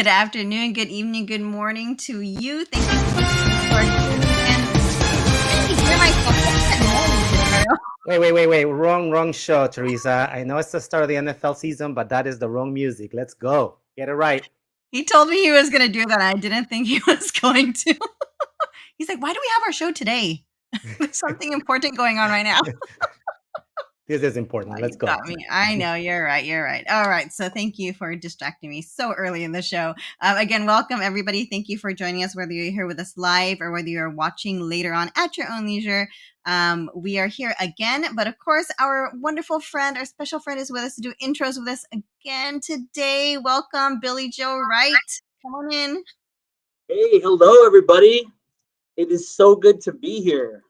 Good afternoon, good evening, good morning to you. Thank you for tuning in. I can hear myself. What's that noise? Wait. Wrong show, Teresa. I know it's the start of the NFL season, but that is the wrong music. Let's go. Get it right. He told me he was going to do that. I didn't think he was going to. He's like, why do we have our show today? There's something important going on right now. This is important. Let's You go. got me. I know. You're right. All right. So thank you for distracting me so early in the show. Again, welcome everybody. Thank you for joining us, whether you're here with us live or whether you're watching later on at your own leisure. We are here again, but of course, our wonderful friend, our special friend is with us to do intros with us again today. Welcome, Billy Joe Wright. Come on in. Hey, hello, everybody. It is so good to be here.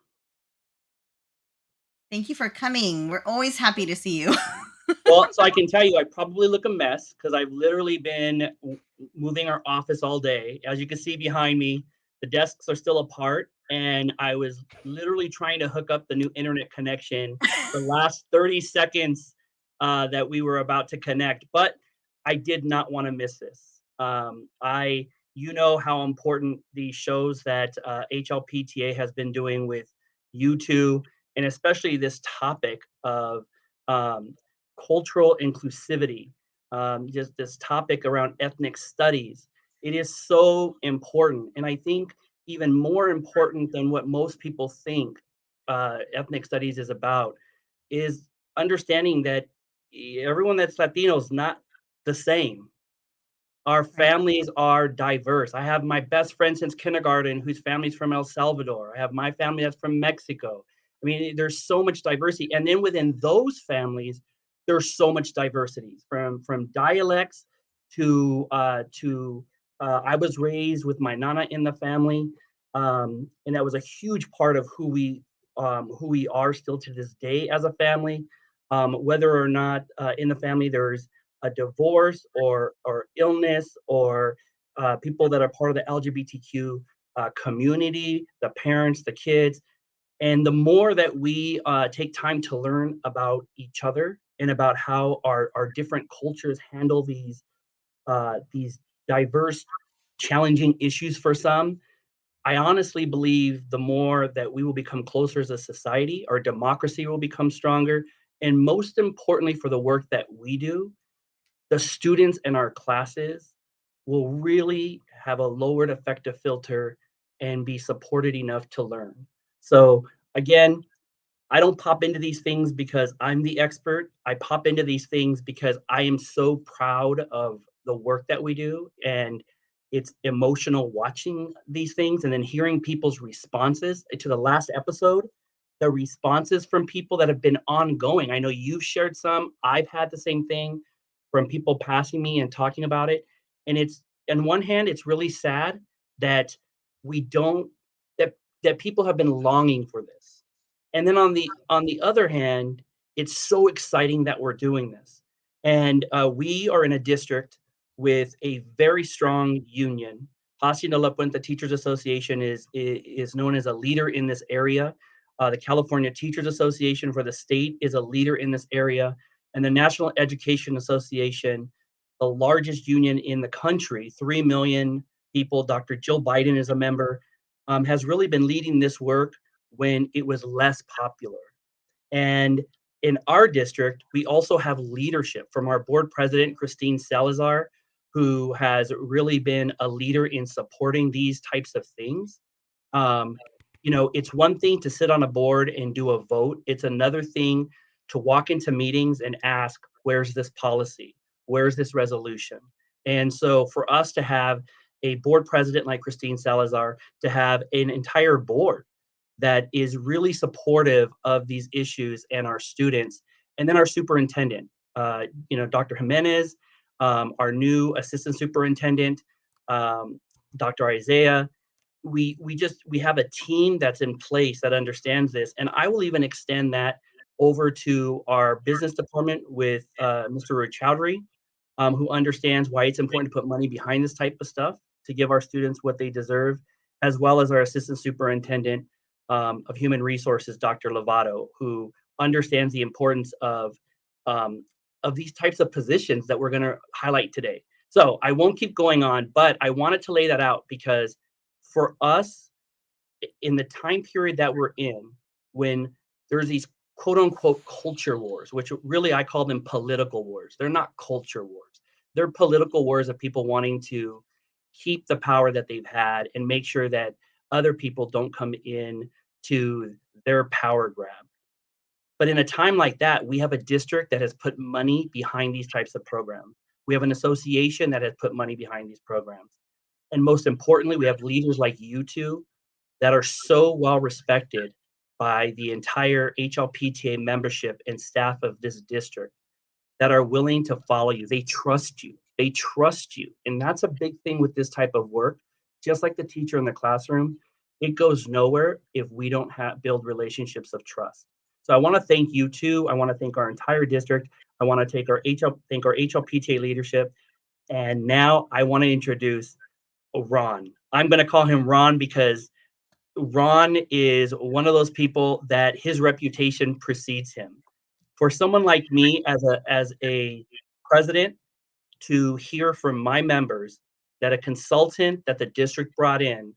Thank you for coming. We're always happy to see you. Well, so I can tell you, I probably look a mess because I've literally been moving our office all day. As you can see behind me, the desks are still apart, and I was literally trying to hook up the new internet connection the last 30 seconds that we were about to connect, but I did not want to miss this. You know how important the shows that HLPTA has been doing with you two, and especially this topic of cultural inclusivity, just this topic around ethnic studies. It is so important. And I think even more important than what most people think ethnic studies is about is understanding that everyone that's Latino is not the same. Our families are diverse. I have my best friend since kindergarten whose family's from El Salvador. I have my family that's from Mexico. I mean, there's so much diversity. And then within those families, there's so much diversity from dialects to I was raised with my nana in the family, and that was a huge part of who we are still to this day as a family. Whether or not in the family there's a divorce or illness or people that are part of the LGBTQ community, the parents, the kids. And the more that we take time to learn about each other and about how our different cultures handle these diverse, challenging issues for some, I honestly believe the more that we will become closer as a society, our democracy will become stronger. And most importantly, for the work that we do, the students in our classes will really have a lowered effective filter and be supported enough to learn. So again, I don't pop into these things because I'm the expert. I pop into these things because I am so proud of the work that we do. And it's emotional watching these things and then hearing people's responses to the last episode, the responses from people that have been ongoing. I know you've shared some, I've had the same thing from people passing me and talking about it. And it's, on one hand, it's really sad that we don't, that people have been longing for this. And then on the other hand, it's so exciting that we're doing this. And we are in a district with a very strong union. Hacienda La Puente Teachers Association is known as a leader in this area. The California Teachers Association for the state is a leader in this area. And the National Education Association, the largest union in the country, 3 million people, Dr. Jill Biden is a member, has really been leading this work when it was less popular. And in our district, we also have leadership from our board president, Christine Salazar, who has really been a leader in supporting these types of things. It's one thing to sit on a board and do a vote. It's another thing to walk into meetings and ask, where's this policy? Where's this resolution? And so for us to have a board president like Christine Salazar, to have an entire board that is really supportive of these issues and our students, and then our superintendent, Dr. Jimenez, our new assistant superintendent, Dr. Isaiah. We have a team that's in place that understands this, and I will even extend that over to our business department with Mr. Roy Chowdhury, who understands why it's important to put money behind this type of stuff to give our students what they deserve, as well as our assistant superintendent of human resources, Dr. Lovato, who understands the importance of these types of positions that we're going to highlight today. So I won't keep going on, but I wanted to lay that out because for us, in the time period that we're in, when there's these quote unquote culture wars, which really I call them political wars. They're not culture wars. They're political wars of people wanting to keep the power that they've had and make sure that other people don't come in to their power grab. But in a time like that, we have a district that has put money behind these types of programs. We have an association that has put money behind these programs. And most importantly, we have leaders like you two that are so well respected by the entire HLPTA membership and staff of this district that are willing to follow you. They trust you. They trust you. And that's a big thing with this type of work. Just like the teacher in the classroom, it goes nowhere if we don't build relationships of trust. So I want to thank you too. I want to thank our entire district. I want to thank our HLPTA leadership. And now I want to introduce Ron. I'm going to call him Ron because Ron is one of those people that his reputation precedes him. For someone like me as a president to hear from my members that a consultant that the district brought in,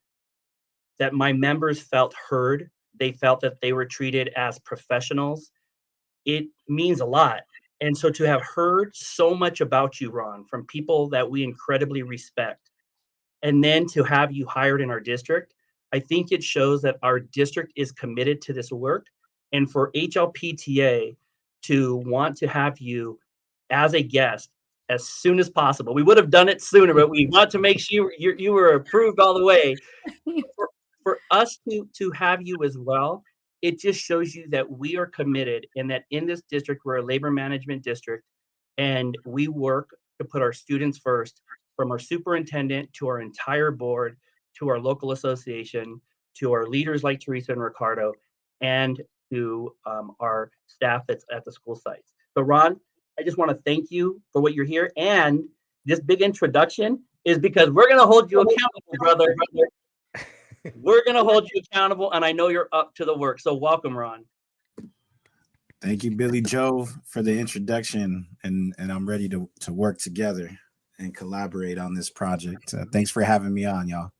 that my members felt heard, they felt that they were treated as professionals, it means a lot. And so to have heard so much about you, Ron, from people that we incredibly respect, and then to have you hired in our district, I think it shows that our district is committed to this work. And for HLPTA to want to have you as a guest as soon as possible, we would have done it sooner, but we want to make sure you were approved all the way. For us to have you as well, it just shows you that we are committed and that in this district, we're a labor management district and we work to put our students first, from our superintendent to our entire board, to our local association, to our leaders like Teresa and Ricardo, and to our staff that's at the school sites. So Ron, I just want to thank you for what you're here. And this big introduction is because we're going to hold you accountable, brother. We're going to hold you accountable, and I know you're up to the work. So welcome, Ron. Thank you, Billy Joe, for the introduction, and I'm ready to work together and collaborate on this project. Thanks for having me on, y'all.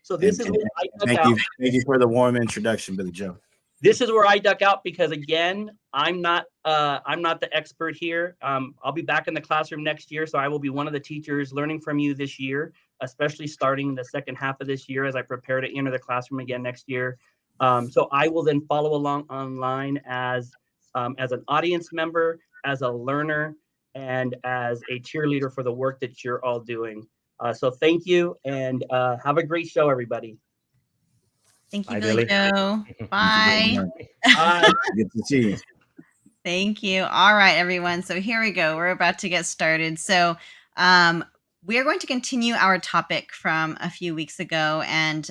So this is where I duck out. Thank you for the warm introduction, Billy Joe. This is where I duck out because again, I'm not the expert here. I'll be back in the classroom next year, so I will be one of the teachers learning from you this year, especially starting the second half of this year as I prepare to enter the classroom again next year. So I will then follow along online as an audience member, as a learner, and as a cheerleader for the work that you're all doing. So thank you, and have a great show, everybody. Thank you, Bye, Billy Billy. Joe. Bye. Bye. Good to see you. Thank you. All right, everyone. So here we go. We're about to get started. So we are going to continue our topic from a few weeks ago, and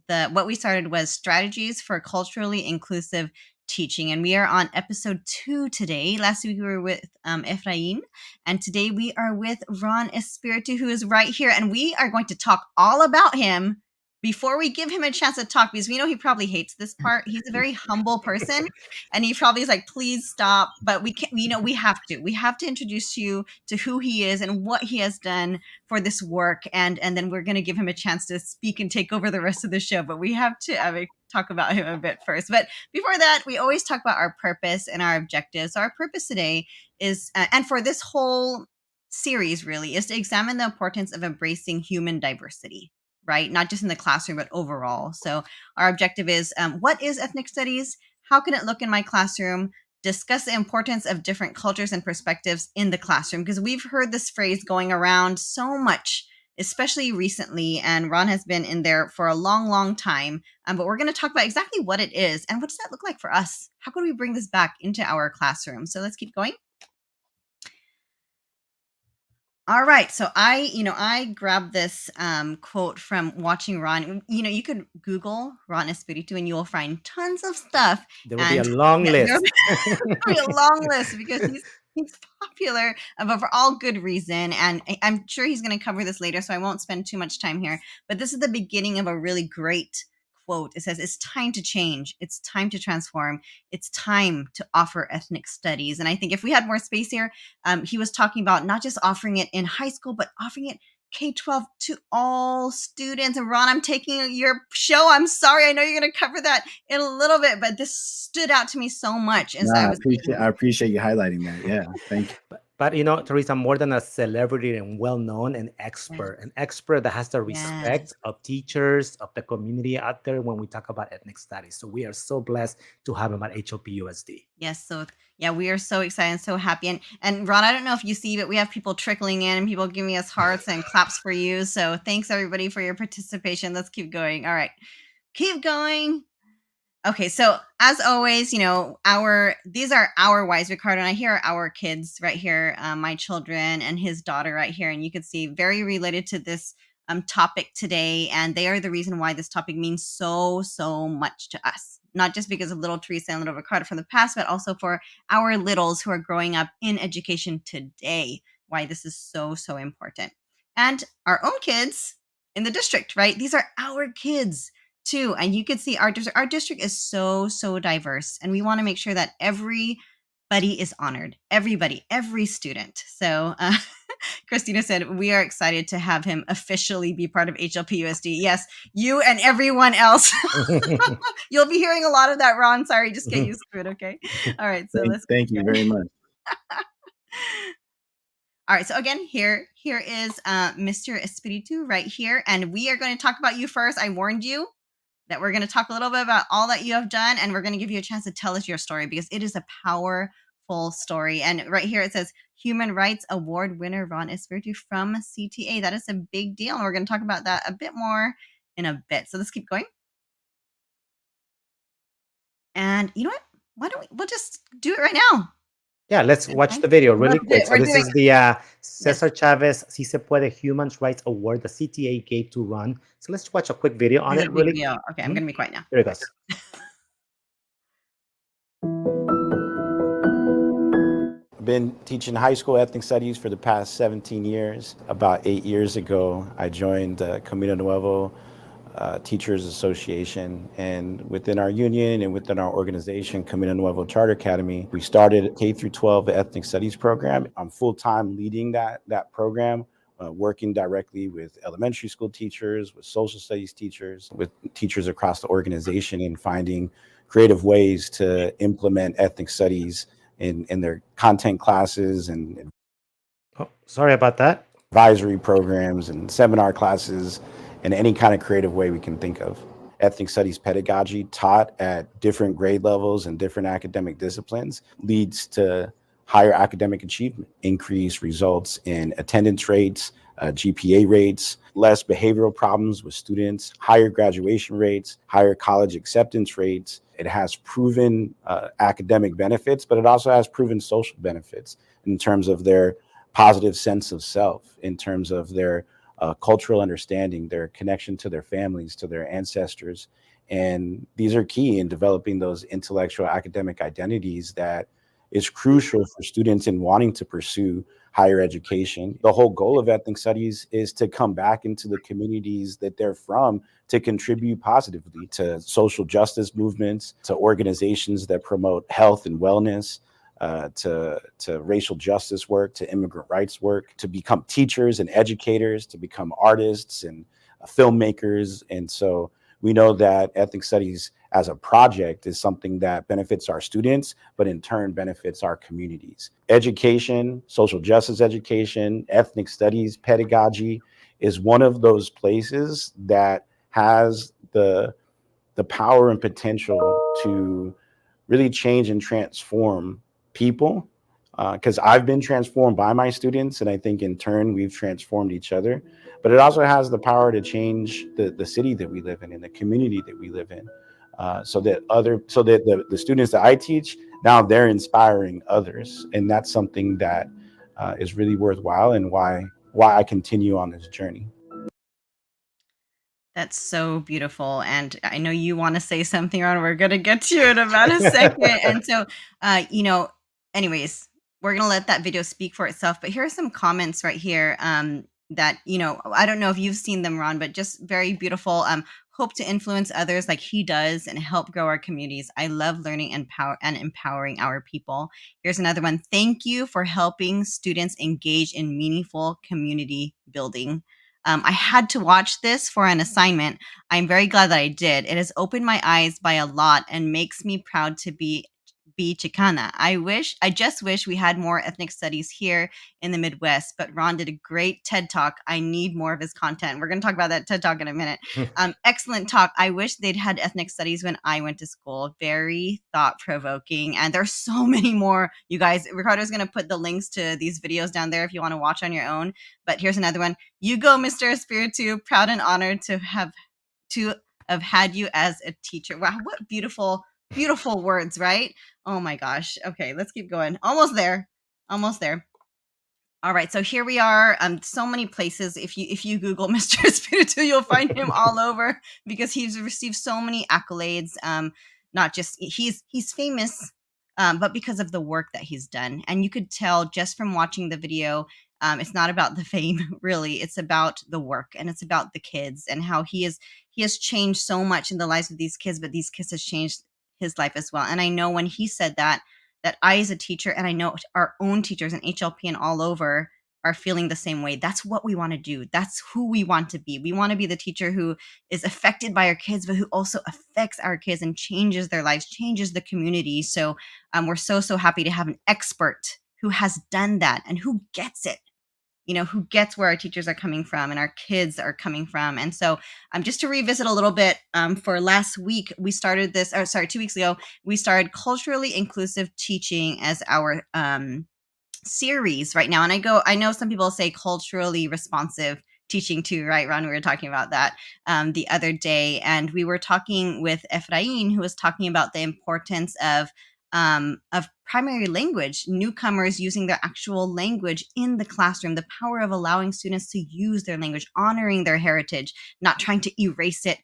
what we started was strategies for culturally inclusive teaching, and we are on episode 2 today. Last week we were with Efrain, and today we are with Ron Espíritu, who is right here, and we are going to talk all about him before we give him a chance to talk, because we know he probably hates this part. He's a very humble person, and he probably is like, please stop. But we can't, we have to introduce you to who he is and what he has done for this work. And then we're going to give him a chance to speak and take over the rest of the show. But we have to talk about him a bit first. But before that, we always talk about our purpose and our objectives. So our purpose today is, and for this whole series really, is to examine the importance of embracing human diversity, right? Not just in the classroom, but overall. So our objective is, what is ethnic studies? How can it look in my classroom? Discuss the importance of different cultures and perspectives in the classroom, because we've heard this phrase going around so much, especially recently, and Ron has been in there for a long, long time. But we're going to talk about exactly what it is and what does that look like for us? How can we bring this back into our classroom? So let's keep going. All right. So I grabbed this quote from watching Ron. You could Google Ron Espíritu and you will find tons of stuff. There will be a long list. There will be a long list because he's popular, but for all good reason. And I'm sure he's going to cover this later, so I won't spend too much time here. But this is the beginning of a really great quote. It says, "It's time to change. It's time to transform. It's time to offer ethnic studies." And I think if we had more space here, he was talking about not just offering it in high school, but offering it K-12 to all students. And Ron, I'm taking your show. I'm sorry. I know you're going to cover that in a little bit, but this stood out to me so much. And No, so I appreciate you highlighting that. Yeah, thank you. But you know, Teresa, more than a celebrity and well-known, an expert that has the respect of teachers, of the community out there when we talk about ethnic studies. So we are so blessed to have him at HLPUSD. Yes. So yeah, we are so excited and so happy. And Ron, I don't know if you see, but we have people trickling in and people giving us hearts and claps for you. So thanks everybody for your participation. Let's keep going. All right. Keep going. Okay, so as always, you know, these are our wives, Ricardo, and I hear our kids right here, my children and his daughter right here, and you can see very related to this topic today, and they are the reason why this topic means so much to us. Not just because of little Teresa and little Ricardo from the past, but also for our littles who are growing up in education today. Why this is so important, and our own kids in the district, right? These are our kids too. And you can see our district is so diverse, and we want to make sure that everybody is honored. Everybody, every student. So Christina said, we are excited to have him officially be part of HLPUSD. Yes, you and everyone else. You'll be hearing a lot of that, Ron. Sorry, just get used to it, okay? All right, so thank you very much. All right, so again, here is Mr. Espíritu right here, and we are going to talk about you first. I warned you that we're going to talk a little bit about all that you have done, and we're going to give you a chance to tell us your story because it is a powerful story. And right here it says Human Rights Award winner Ron Espíritu from CTA. That is a big deal, and we're going to talk about that a bit more in a bit. So let's keep going. And you know what? Why don't we'll just do it right now. Yeah, let's watch the video really quick. So this is the Cesar Chavez Si Se Puede Human Rights Award the CTA gave to Ron. So let's watch a quick video on it really quick. Okay, I'm going to be quiet now. Here it goes. I've been teaching high school ethnic studies for the past 17 years. About 8 years ago, I joined Camino Nuevo Teachers Association, and within our union and within our organization, Camino Nuevo Charter Academy, we started K through 12 ethnic studies program. I'm full-time leading that program, working directly with elementary school teachers, with social studies teachers, with teachers across the organization, and finding creative ways to implement ethnic studies in their content classes and sorry about that. Advisory programs and seminar classes in any kind of creative way we can think of. Ethnic studies pedagogy taught at different grade levels and different academic disciplines leads to higher academic achievement, increased results in attendance rates, GPA rates, less behavioral problems with students, higher graduation rates, higher college acceptance rates. It has proven academic benefits, but it also has proven social benefits in terms of their positive sense of self, in terms of their cultural understanding, their connection to their families, to their ancestors. And these are key in developing those intellectual academic identities that is crucial for students in wanting to pursue higher education. The whole goal of ethnic studies is to come back into the communities that they're from to contribute positively to social justice movements, to organizations that promote health and wellness, to racial justice work, to immigrant rights work, to become teachers and educators, to become artists and filmmakers. And so we know that ethnic studies as a project is something that benefits our students, but in turn benefits our communities. Education, social justice education, ethnic studies, pedagogy is one of those places that has the power and potential to really change and transform people, because I've been transformed by my students, and I think in turn we've transformed each other. But it also has the power to change the city that we live in and the community that we live in, so that the students that I teach now, they're inspiring others, and that's something that is really worthwhile, and why I continue on this journey. That's so beautiful. And I know you want to say something, Ron. We're going to get to you in about a second. And so, anyways, we're going to let that video speak for itself. But here are some comments right here that, I don't know if you've seen them, Ron, but just very beautiful. hope to influence others like he does and help grow our communities. I love learning and empowering our people. Here's another one. Thank you for helping students engage in meaningful community building. I had to watch this for an assignment. I'm very glad that I did. It has opened my eyes by a lot and makes me proud to be Chicana. I just wish we had more ethnic studies here in the Midwest, but Ron did a great TED Talk. I need more of his content. We're going to talk about that TED Talk in a minute. Excellent talk. I wish they'd had ethnic studies when I went to school. Very thought-provoking. And there's so many more, you guys. Ricardo's going to put the links to these videos down there if you want to watch on your own. But here's another one. You go, Mr. Espíritu. Proud and honored to have had you as a teacher. Wow, what beautiful words, right? Oh my gosh. Okay, let's keep going. Almost there. All right, so here we are. So many places. If you Google Mr. Espíritu, you'll find him all over because he's received so many accolades. Not just he's famous, but because of the work that he's done. And you could tell just from watching the video, it's not about the fame, really. It's about the work, and it's about the kids and how he has changed so much in the lives of these kids, but these kids has changed his life as well. And I know when he said that I, as a teacher, and I know our own teachers in HLP and all over are feeling the same way. That's what we want to do. That's who we want to be. We want to be the teacher who is affected by our kids, but who also affects our kids and changes their lives, changes the community. So we're so happy to have an expert who has done that and who gets it. Who gets where our teachers are coming from and our kids are coming from. And so just to revisit a little bit, for last week, we started 2 weeks ago, we started culturally inclusive teaching as our series right now. And I know some people say culturally responsive teaching too, right, Ron? We were talking about that the other day. And we were talking with Efrain, who was talking about the importance of primary language, newcomers using their actual language in the classroom, the power of allowing students to use their language, honoring their heritage, not trying to erase it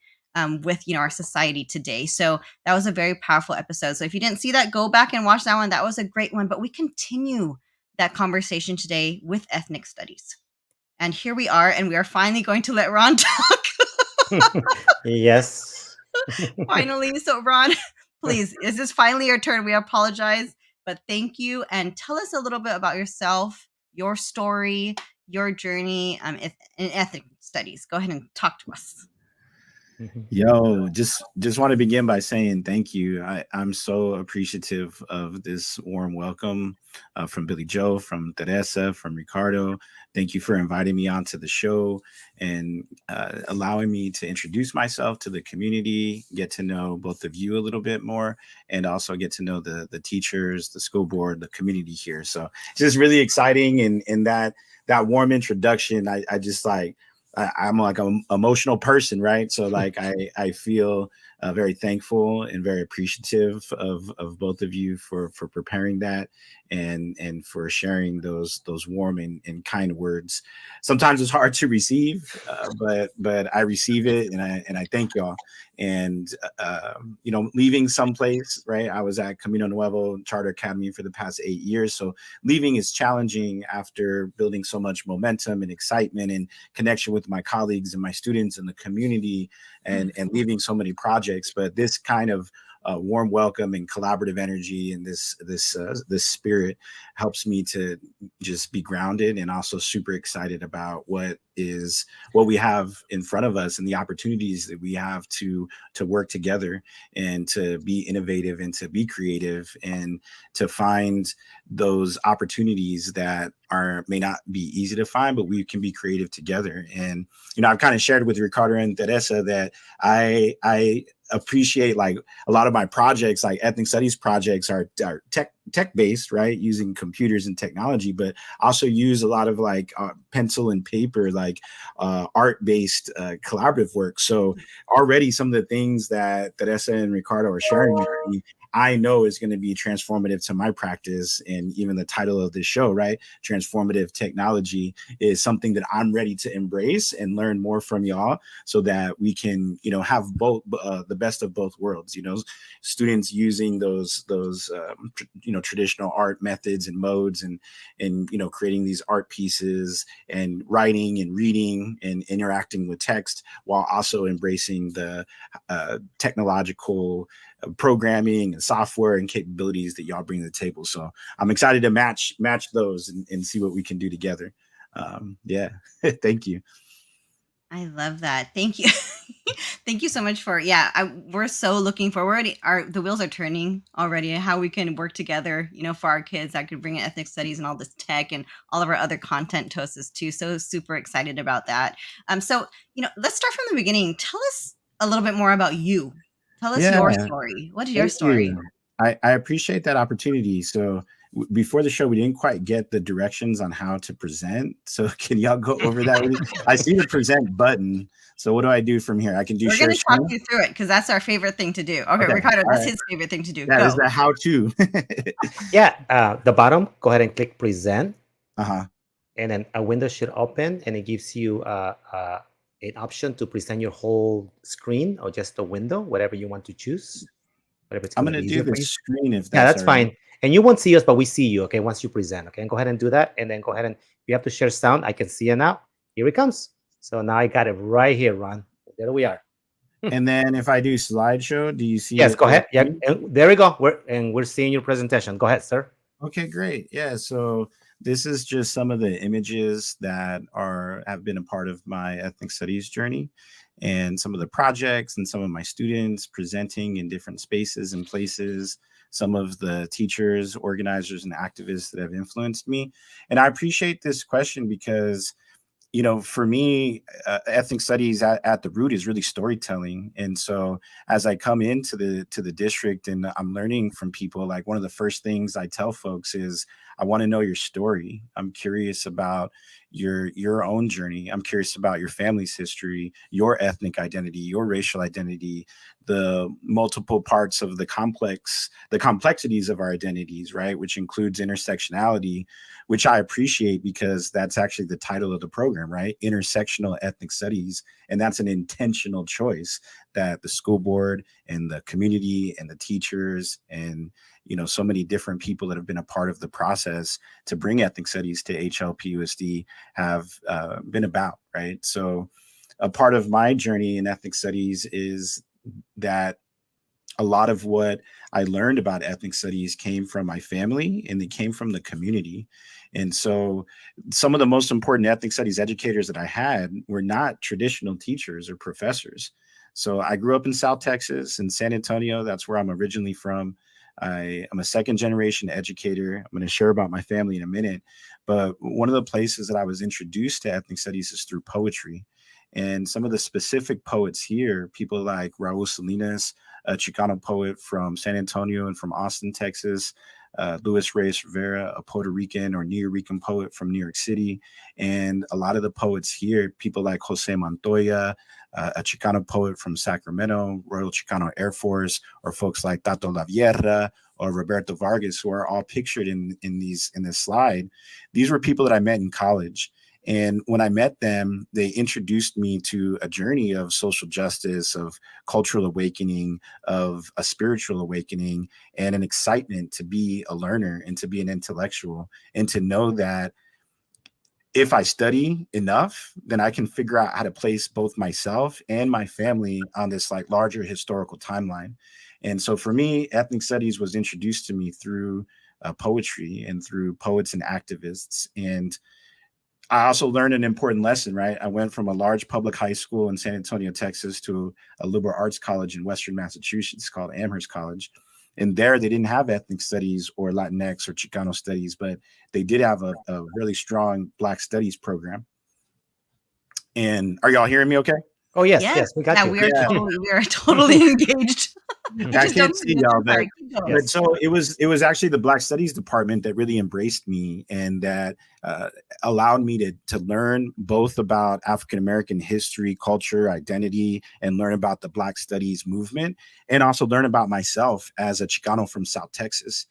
with our society today. So that was a very powerful episode. So if you didn't see that, go back and watch that one. That was a great one. But we continue that conversation today with ethnic studies. And here we are, and we are finally going to let Ron talk. Yes. Finally. So Ron, please, is this finally your turn? We apologize, but thank you. And tell us a little bit about yourself, your story, your journey in ethnic studies. Go ahead and talk to us. Yo, just want to begin by saying thank you. I'm so appreciative of this warm welcome from Billy Joe, from Teresa, from Ricardo. Thank you for inviting me onto the show and allowing me to introduce myself to the community, get to know both of you a little bit more, and also get to know the teachers, the school board, the community here. So it's just really exciting. And that warm introduction, I just like, I'm like an emotional person, right? So like I feel very thankful and very appreciative of both of you for preparing that and for sharing those warm and kind words. Sometimes it's hard to receive, but I receive it and I thank y'all. And leaving someplace, right? I was at Camino Nuevo Charter Academy for the past 8 years, so leaving is challenging after building so much momentum and excitement and connection with my colleagues and my students and the community, and leaving so many projects. But this kind of warm welcome and collaborative energy and this spirit helps me to just be grounded and also super excited about what we have in front of us and the opportunities that we have to work together and to be innovative and to be creative and to find those opportunities that may not be easy to find, but we can be creative together. And I've kind of shared with Ricardo and Teresa that I appreciate, like, a lot of my projects, like ethnic studies projects, are tech based, right, using computers and technology, but also use a lot of like pencil and paper, like art based collaborative work. So already some of the things that Teresa and Ricardo are sharing with me, I know is going to be transformative to my practice. And even the title of this show, right? Transformative technology is something that I'm ready to embrace and learn more from y'all so that we can, have both the best of both worlds, students using those traditional art methods and modes and creating these art pieces and writing and reading and interacting with text while also embracing the technological programming and software and capabilities that y'all bring to the table. So I'm excited to match those and see what we can do together. Yeah. Thank you. I love that. Thank you. Thank you so much for, we're so looking forward. The wheels are turning already, how we can work together, for our kids that could bring in ethnic studies and all this tech and all of our other content to us too. So super excited about that. So, let's start from the beginning. Tell us a little bit more about you. Tell us your story. What is your story? You. I appreciate that opportunity. So before the show, we didn't quite get the directions on how to present. So can y'all go over that? I see the present button. So what do I do from here? I can do We're share going to talk screen? you through it because that's our favorite thing to do. Okay, Ricardo, that's his favorite thing to do. That go. is the how-to. The bottom, go ahead and click present. Uh-huh. And then a window should open and it gives you an option to present your whole screen or just the window, whatever you want to choose. Whatever it's I'm going to do the screen if that's fine. And you won't see us, but we see you, okay, once you present, okay? And go ahead and do that. And then go ahead and, if you have to share sound, I can see it now. Here it comes. So now I got it right here, Ron. There we are. And then if I do slideshow, do you see Yes, it? go ahead. Yeah, and there we go. We're seeing your presentation. Go ahead, sir. Okay, great. Yeah, so this is just some of the images that have been a part of my ethnic studies journey, and some of the projects and some of my students presenting in different spaces and places, some of the teachers, organizers, and activists that have influenced me. And I appreciate this question because for me, ethnic studies at the root is really storytelling. And so as I come into the district and I'm learning from people, like one of the first things I tell folks is, I want to know your story. I'm curious about your own journey. I'm curious about your family's history, your ethnic identity, your racial identity, the multiple parts of the complexities of our identities, right? Which includes intersectionality, which I appreciate because that's actually the title of the program, right? Intersectional Ethnic Studies. And that's an intentional choice that the school board and the community and the teachers and so many different people that have been a part of the process to bring ethnic studies to HLPUSD have been about, right? So a part of my journey in ethnic studies is that a lot of what I learned about ethnic studies came from my family and they came from the community. And so some of the most important ethnic studies educators that I had were not traditional teachers or professors. So I grew up in South Texas, in San Antonio. That's where I'm originally from. I'm a second generation educator. I'm going to share about my family in a minute. But one of the places that I was introduced to ethnic studies is through poetry. And some of the specific poets here, people like Raul Salinas, a Chicano poet from San Antonio and from Austin, Texas, Luis Reyes Rivera, a Puerto Rican or Nuyorican poet from New York City. And a lot of the poets here, people like Jose Montoya, a Chicano poet from Sacramento, Royal Chicano Air Force, or folks like Tato Lavierra or Roberto Vargas, who are all pictured in this slide. These were people that I met in college. And when I met them, they introduced me to a journey of social justice, of cultural awakening, of a spiritual awakening, and an excitement to be a learner and to be an intellectual and to know that if I study enough, then I can figure out how to place both myself and my family on this like larger historical timeline. And so for me, ethnic studies was introduced to me through poetry and through poets and activists. And I also learned an important lesson, right? I went from a large public high school in San Antonio, Texas, to a liberal arts college in Western Massachusetts called Amherst College. And there they didn't have ethnic studies or Latinx or Chicano studies, but they did have a really strong Black studies program. And are y'all hearing me okay? Oh yes, we got yeah, you. we are Yeah. totally engaged. I can't see y'all, but Yes. but so it was actually the Black Studies department that really embraced me and that allowed me to learn both about African American history, culture, identity, and learn about the Black Studies movement, and also learn about myself as a Chicano from South Texas.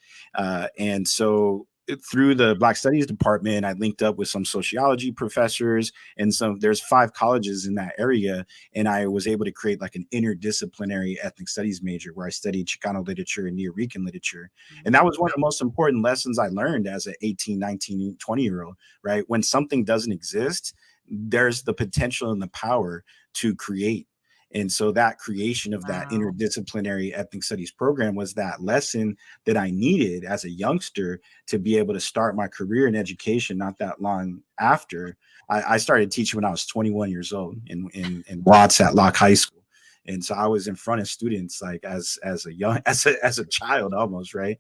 And so through the Black Studies department, I linked up with some sociology professors, and there's 5 colleges in that area, and I was able to create like an interdisciplinary ethnic studies major where I studied Chicano literature and Neo-Rican literature. And that was one of the most important lessons I learned as an 18, 19, 20-year-old, right? When something doesn't exist, there's the potential and the power to create. And so that creation of that interdisciplinary ethnic studies program was that lesson that I needed as a youngster to be able to start my career in education not that long after. I started teaching when I was 21 years old in Watts at Locke High School. And so I was in front of students like as a child almost, right?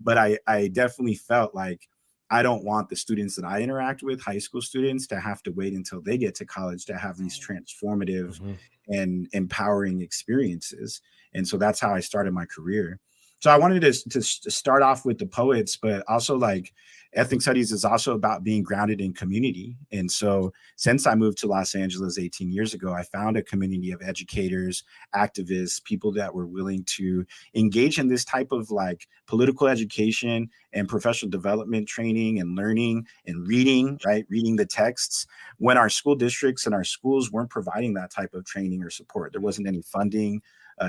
But I definitely felt like I don't want the students that I interact with, high school students, to have to wait until they get to college to have these transformative and empowering experiences. And so that's how I started my career. So I wanted to start off with the poets, but also like ethnic studies is also about being grounded in community. And so since I moved to Los Angeles 18 years ago, I found a community of educators, activists, people that were willing to engage in this type of like political education and professional development training and learning and reading, right? Reading the texts when our school districts and our schools weren't providing that type of training or support. There wasn't any funding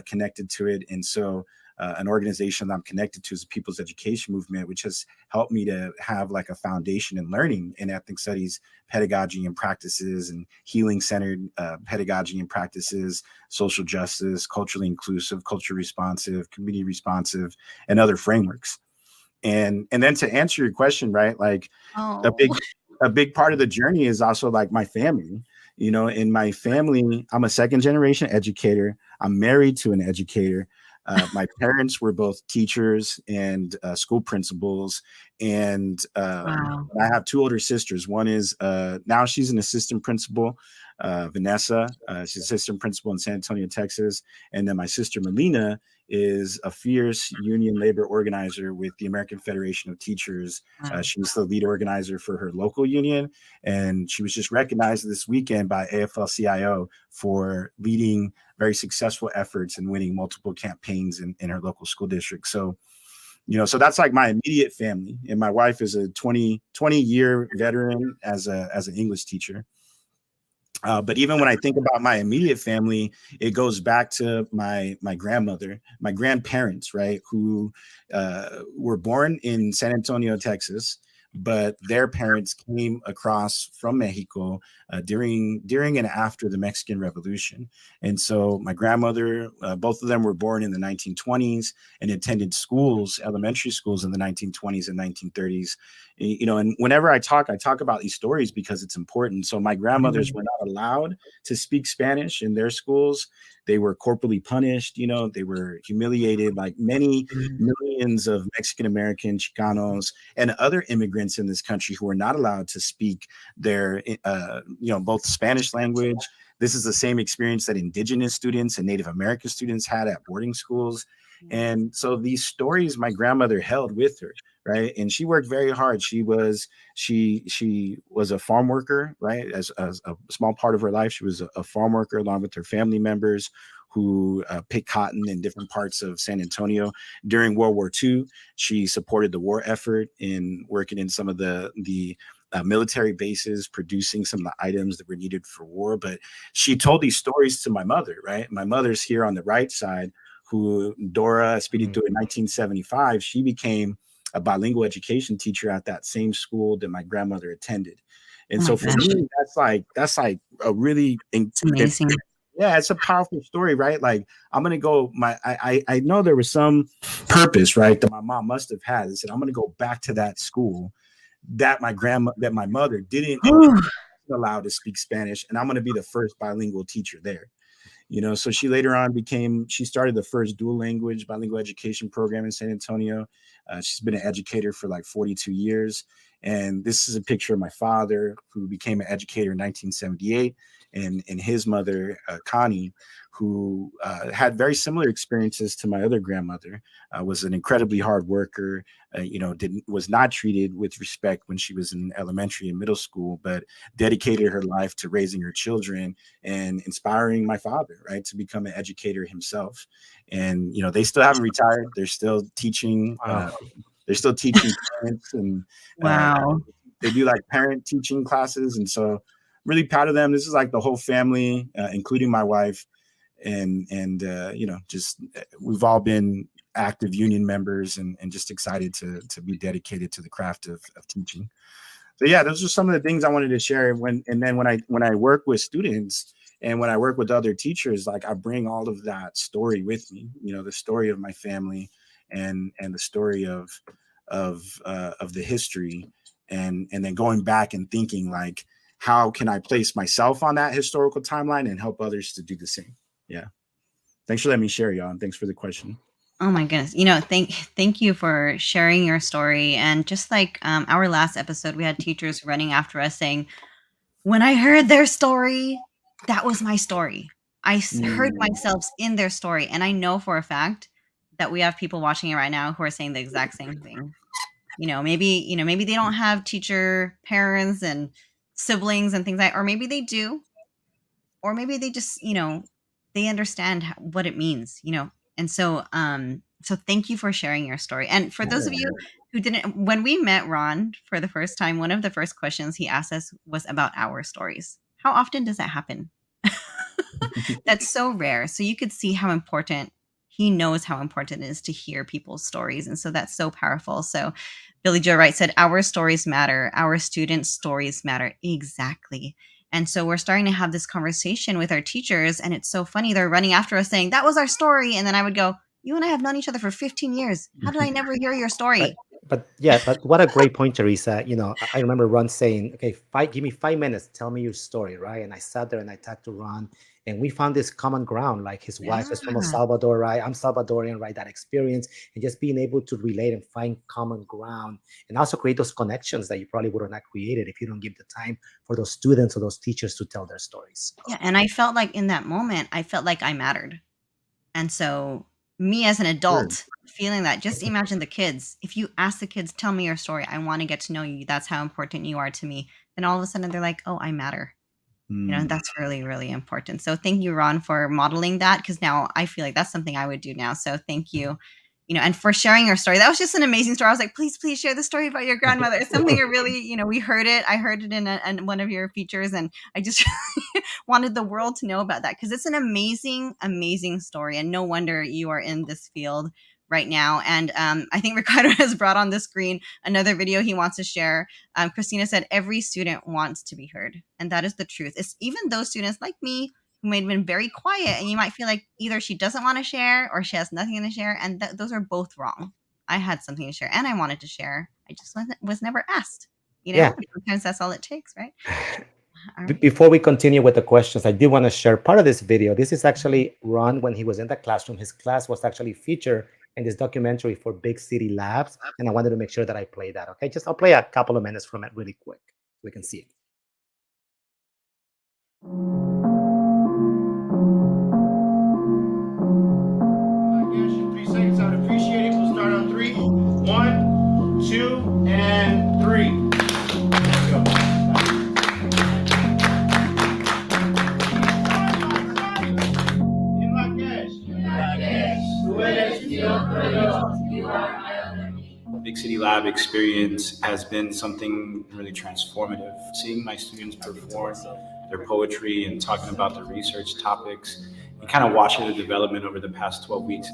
connected to it. And so an organization that I'm connected to is the People's Education Movement, which has helped me to have like a foundation in learning in ethnic studies, pedagogy and practices, and healing-centered pedagogy and practices, social justice, culturally inclusive, culture responsive, community responsive, and other frameworks. And then to answer your question, right, like a big part of the journey is also like my family. You know, in my family, I'm a second generation educator. I'm married to an educator. My parents were both teachers and school principals. And I have 2 older sisters. One is now she's an assistant principal, Vanessa. She's assistant principal in San Antonio, Texas. And then my sister, Melina, is a fierce union labor organizer with the American Federation of Teachers. She's the lead organizer for her local union. And she was just recognized this weekend by AFL-CIO for leading very successful efforts and winning multiple campaigns in her local school district. So, you know, so that's like my immediate family. And my wife is a 20-year veteran as an English teacher. But even when I think about my immediate family, it goes back to my grandmother, my grandparents, right, who were born in San Antonio, Texas, but their parents came across from Mexico during and after the Mexican Revolution. And so my grandmother, both of them were born in the 1920s and attended schools, elementary schools in the 1920s and 1930s. You know, and whenever I talk about these stories because it's important. So my grandmothers were not allowed to speak Spanish in their schools. They were corporally punished, you know, they were humiliated, like many millions of Mexican American, Chicanos, and other immigrants in this country who were not allowed to speak their, you know, both Spanish language. This is the same experience that indigenous students and Native American students had at boarding schools. And so these stories my grandmother held with her, right? And she worked very hard. She was a farm worker, right? As a small part of her life, she was a farm worker along with her family members who picked cotton in different parts of San Antonio. During World War II, she supported the war effort in working in some of the military bases, producing some of the items that were needed for war. But she told these stories to my mother, right? My mother's here on the right side, who Dora Espíritu in 1975, she became a bilingual education teacher at that same school that my grandmother attended. And so for me, that's like a really amazing. It's a powerful story, right? Like I'm gonna go. I know there was some purpose, right, that my mom must have had. I said I'm gonna go back to that school that my mother didn't allow to speak Spanish, and I'm gonna be the first bilingual teacher there. You know, so she later on she started the first dual language bilingual education program in San Antonio. She's been an educator for like 42 years. And this is a picture of my father, who became an educator in 1978. and his mother, Connie, who had very similar experiences to my other grandmother, was an incredibly hard worker, was not treated with respect when she was in elementary and middle school, but dedicated her life to raising her children and inspiring my father, right, to become an educator himself. And, they still haven't retired. They're still teaching. They're still teaching parents, and Wow. they do like parent teaching classes. And so really proud of them. This is like the whole family, including my wife. And just we've all been active union members and just excited to be dedicated to the craft of teaching. So yeah, those are some of the things I wanted to share. When I work with students and when I work with other teachers, like I bring all of that story with me, the story of my family and the story of the history, and then going back and thinking like, how can I place myself on that historical timeline and help others to do the same? Yeah. Thanks for letting me share, y'all. And thanks for the question. Oh my goodness. Thank you for sharing your story. And just like our last episode, we had teachers running after us saying, when I heard their story, that was my story. I heard myself in their story. And I know for a fact that we have people watching it right now who are saying the exact same thing. Maybe they don't have teacher parents and siblings and things like, or maybe they do, or maybe they just, they understand what it means, And so, so thank you for sharing your story. And for those of you who didn't, when we met Ron for the first time, one of the first questions he asked us was about our stories. How often does that happen? That's so rare. So you could see how important he knows how important it is to hear people's stories. And so that's so powerful. So Billy Joe Wright said, our stories matter. Our students' stories matter. Exactly. And so we're starting to have this conversation with our teachers. And it's so funny. They're running after us saying, that was our story. And then I would go, you and I have known each other for 15 years. How did I never hear your story? But what a great point, Teresa. I remember Ron saying, okay, give me 5 minutes, tell me your story, right? And I sat there and I talked to Ron, and we found this common ground. Like his wife is from El Salvador, right? I'm Salvadorian, right? That experience, and just being able to relate and find common ground, and also create those connections that you probably would have not created if you don't give the time for those students or those teachers to tell their stories. Yeah, and I felt like in that moment, I felt like I mattered. And so me as an adult feeling that, just imagine the kids. If you ask the kids, tell me your story, I want to get to know you, that's how important you are to me, then all of a sudden they're like, oh, I matter. That's really, really important. So thank you, Ron, for modeling that, because now I feel like that's something I would do now. So thank you, and for sharing your story. That was just an amazing story. I was like, please share the story about your grandmother. It's something that really, we heard it. I heard it in one of your features, and I just wanted the world to know about that, because it's an amazing, amazing story. And no wonder you are in this field right now. And I think Ricardo has brought on the screen another video he wants to share. Christina said, every student wants to be heard. And that is the truth. It's even those students like me who might have been very quiet, and you might feel like either she doesn't want to share or she has nothing to share. And those are both wrong. I had something to share and I wanted to share. I just was never asked. Sometimes that's all it takes, right? Before we continue with the questions, I do want to share part of this video. This is actually Ron when he was in the classroom. His class was actually featured in this documentary for Big City Labs, and I wanted to make sure that I play that. Okay, I'll play a couple of minutes from it really quick so we can see it. I'd appreciate it. We'll start on 3. 1, 2, and 3. Let's go. Big City Lab experience has been something really transformative. Seeing my students perform their poetry and talking about their research topics and kind of watching the development over the past 12 weeks.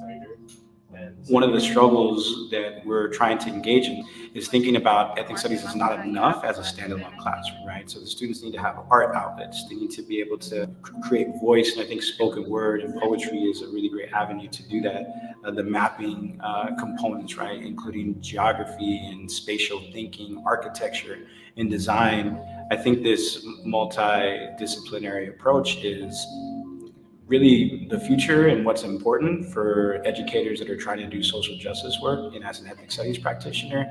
One of the struggles that we're trying to engage in is thinking about ethnic studies as not enough as a standalone classroom, right? So the students need to have art outlets. They need to be able to create voice, and I think spoken word and poetry is a really great avenue to do that. The mapping components, right, including geography and spatial thinking, architecture, and design. I think this multidisciplinary approach is really the future and what's important for educators that are trying to do social justice work. And as an ethnic studies practitioner,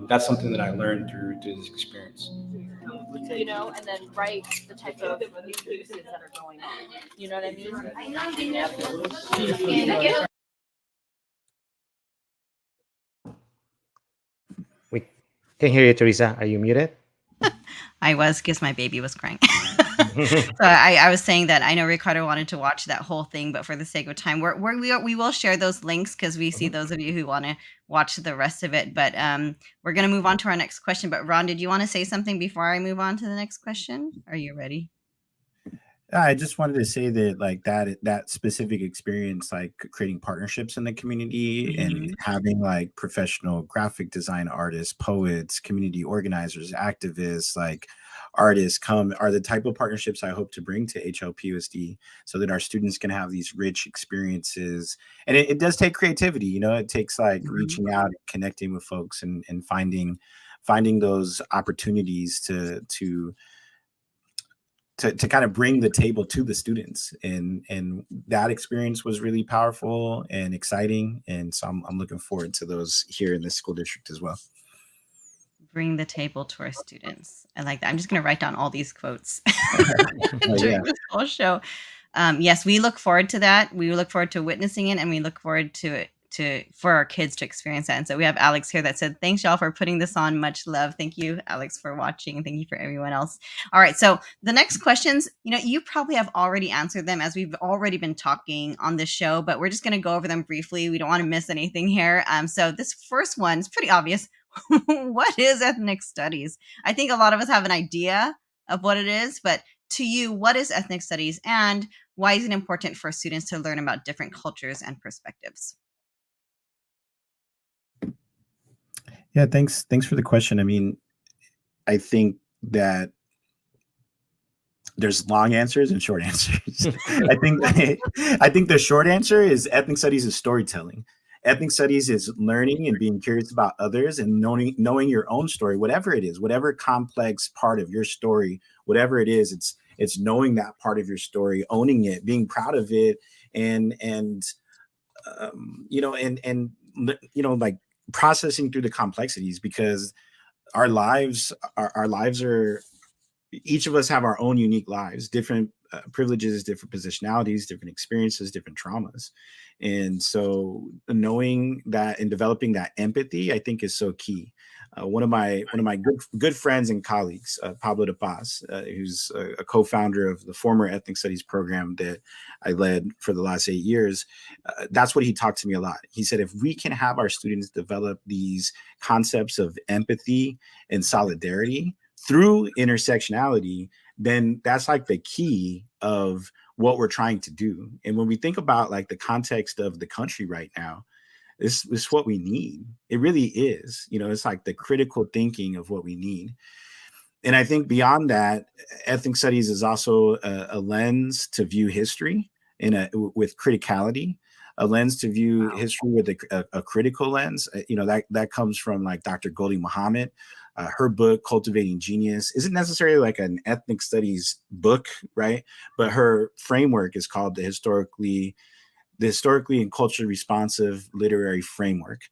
that's something that I learned through this experience. you know, and then write the type of new uses that are going on. You know what I mean? We can hear you, Teresa. Are you muted? I was, because my baby was crying. So I was saying that I know Ricardo wanted to watch that whole thing, but for the sake of time, we will share those links, because we see those of you who want to watch the rest of it. But we're going to move on to our next question. But Ron, did you want to say something before I move on to the next question? Are you ready? I just wanted to say that, like, that specific experience, like creating partnerships in the community and having like professional graphic design artists, poets, community organizers, activists, like artists come, are the type of partnerships I hope to bring to HLPUSD, so that our students can have these rich experiences. And it does take creativity, you know, it takes like reaching out and connecting with folks and finding those opportunities to kind of bring the table to the students, and that experience was really powerful and exciting, and so I'm looking forward to those here in this school district as well. Bring the table to our students. I like that. I'm just going to write down all these quotes Oh, during this whole show. Yes, we look forward to that. We look forward to witnessing it, and we look forward to for our kids to experience that. And so we have Alex here that said, thanks y'all for putting this on. Much love. Thank you, Alex, for watching, and thank you for everyone else. All right, so the next questions, you know, you probably have already answered them, as we've already been talking on this show, but we're just going to go over them briefly. We don't want to miss anything here. So this first one is pretty obvious. What is ethnic studies? I think a lot of us have an idea of what it is, but to you, what is ethnic studies, and why is it important for students to learn about different cultures and perspectives? Yeah, thanks for the question. I mean, I think that there's long answers and short answers. I think the short answer is ethnic studies is storytelling. Ethnic studies is learning and being curious about others and knowing your own story, whatever it is, whatever complex part of your story, whatever it is, it's knowing that part of your story, owning it, being proud of it, and you know, like processing through the complexities, because our lives are, each of us have our own unique lives, different privileges, different positionalities, different experiences, different traumas. And so knowing that and developing that empathy, I think, is so key. One of my good friends and colleagues, Pablo de Paz, who's a co-founder of the former ethnic studies program that I led for the last 8 years, that's what he talked to me a lot. He said, if we can have our students develop these concepts of empathy and solidarity through intersectionality, then that's like the key of what we're trying to do. And when we think about like the context of the country right now, this is what we need. It really is. You know, it's like the critical thinking of what we need. And I think beyond that, ethnic studies is also a lens to view history with criticality, a lens to view history with a critical lens. You know, that comes from like Dr. Goldie Muhammad. Her book, Cultivating Genius, isn't necessarily like an ethnic studies book, right? But her framework is called the historically and culturally responsive literary framework,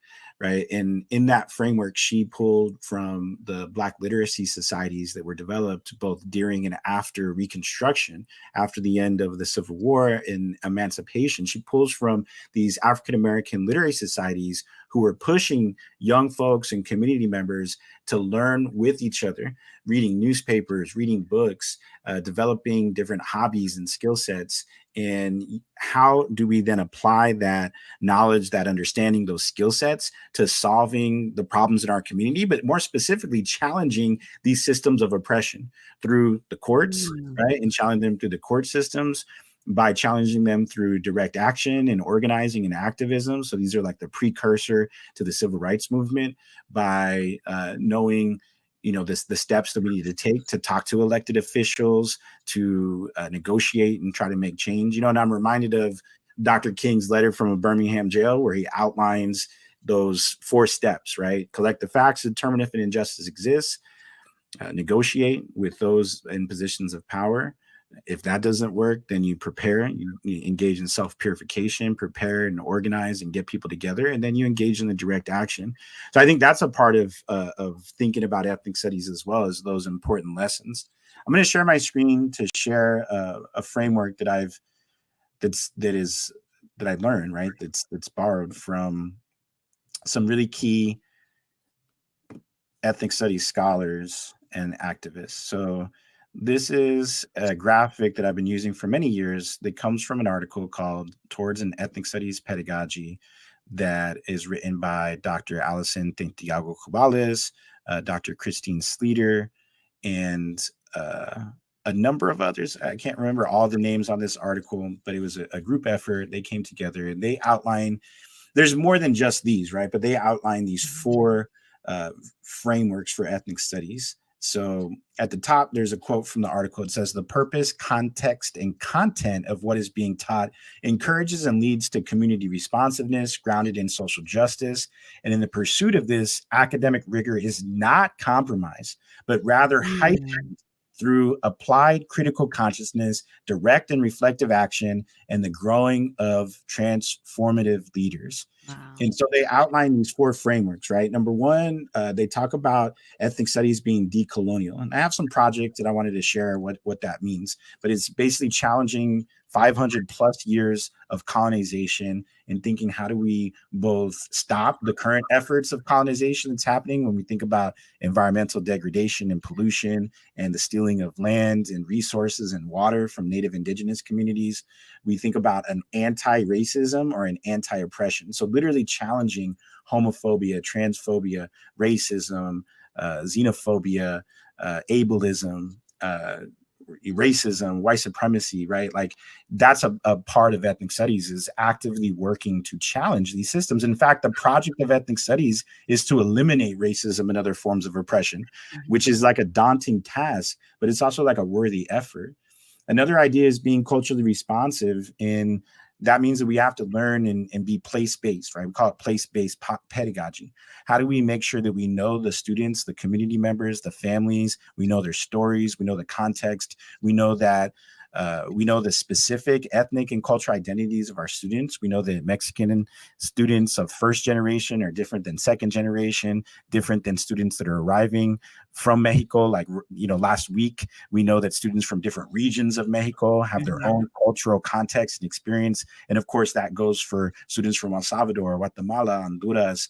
right? And in that framework, she pulled from the Black literacy societies that were developed both during and after Reconstruction, after the end of the Civil War and emancipation. She pulls from these African-American literary societies who were pushing young folks and community members to learn with each other, reading newspapers, reading books, developing different hobbies and skill sets. And how do we then apply that knowledge, that understanding, those skill sets to solving the problems in our community, but more specifically challenging these systems of oppression through the courts, right? And challenging them through the court systems, by challenging them through direct action and organizing and activism. So these are like the precursor to the civil rights movement, by knowing, you know, the steps that we need to take to talk to elected officials, to negotiate and try to make change. You know, and I'm reminded of Dr. King's letter from a Birmingham jail, where he outlines those 4 steps, right? Collect the facts to determine if an injustice exists, negotiate with those in positions of power, If that doesn't work, then you prepare, you engage in self-purification, prepare and organize and get people together, and then you engage in the direct action. So I think that's a part of thinking about ethnic studies as well, as those important lessons. I'm going to share my screen to share a framework that I've learned, right? That's borrowed from some really key ethnic studies scholars and activists. So this is a graphic that I've been using for many years that comes from an article called Towards an Ethnic Studies Pedagogy that is written by Dr. Alison Santiago Cabales, Dr. Christine Sleater, and a number of others. I can't remember all the names on this article, but it was a group effort. They came together and they outline, there's more than just these, right? But they outline these four frameworks for ethnic studies. So at the top, there's a quote from the article. It says, the purpose, context, and content of what is being taught encourages and leads to community responsiveness grounded in social justice. And in the pursuit of this, academic rigor is not compromised, but rather heightened through applied critical consciousness, direct and reflective action, and the growing of transformative leaders. Wow. And so they outline these four frameworks, right? Number one, they talk about ethnic studies being decolonial. And I have some projects that I wanted to share what that means, but it's basically challenging 500 plus years of colonization and thinking, how do we both stop the current efforts of colonization that's happening when we think about environmental degradation and pollution and the stealing of land and resources and water from Native Indigenous communities. We think about an anti-racism or an anti-oppression. So literally challenging homophobia, transphobia, racism, xenophobia, ableism, racism, white supremacy, right? Like that's a part of ethnic studies, is actively working to challenge these systems. In fact, the project of ethnic studies is to eliminate racism and other forms of oppression, which is like a daunting task, but it's also like a worthy effort. Another idea is being culturally responsive, and that means that we have to learn and be place-based, right? We call it place-based pedagogy. How do we make sure that we know the students, the community members, the families, we know their stories, we know the context, we know that we know the specific ethnic and cultural identities of our students. We know that Mexican students of first generation are different than second generation, different than students that are arriving from Mexico. Like, last week, we know that students from different regions of Mexico have their own cultural context and experience. And of course, that goes for students from El Salvador, Guatemala, Honduras,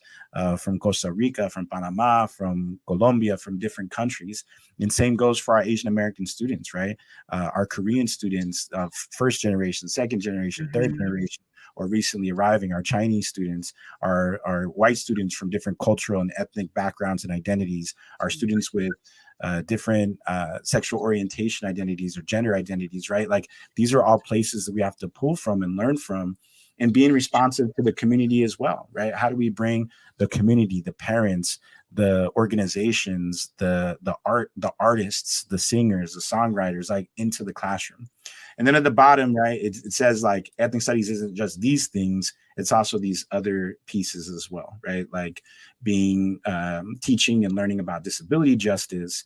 from Costa Rica, from Panama, from Colombia, from different countries. And same goes for our Asian American students, right? Our Korean students, first generation, second generation, third generation, or recently arriving, our Chinese students, our white students from different cultural and ethnic backgrounds and identities, our students with different sexual orientation identities or gender identities, right? Like these are all places that we have to pull from and learn from, and being responsive to the community as well, right? How do we bring the community, the parents, the organizations, the artists, the singers, the songwriters, like into the classroom? And then at the bottom, right, it says like ethnic studies isn't just these things, it's also these other pieces as well, right? Like being teaching and learning about disability justice,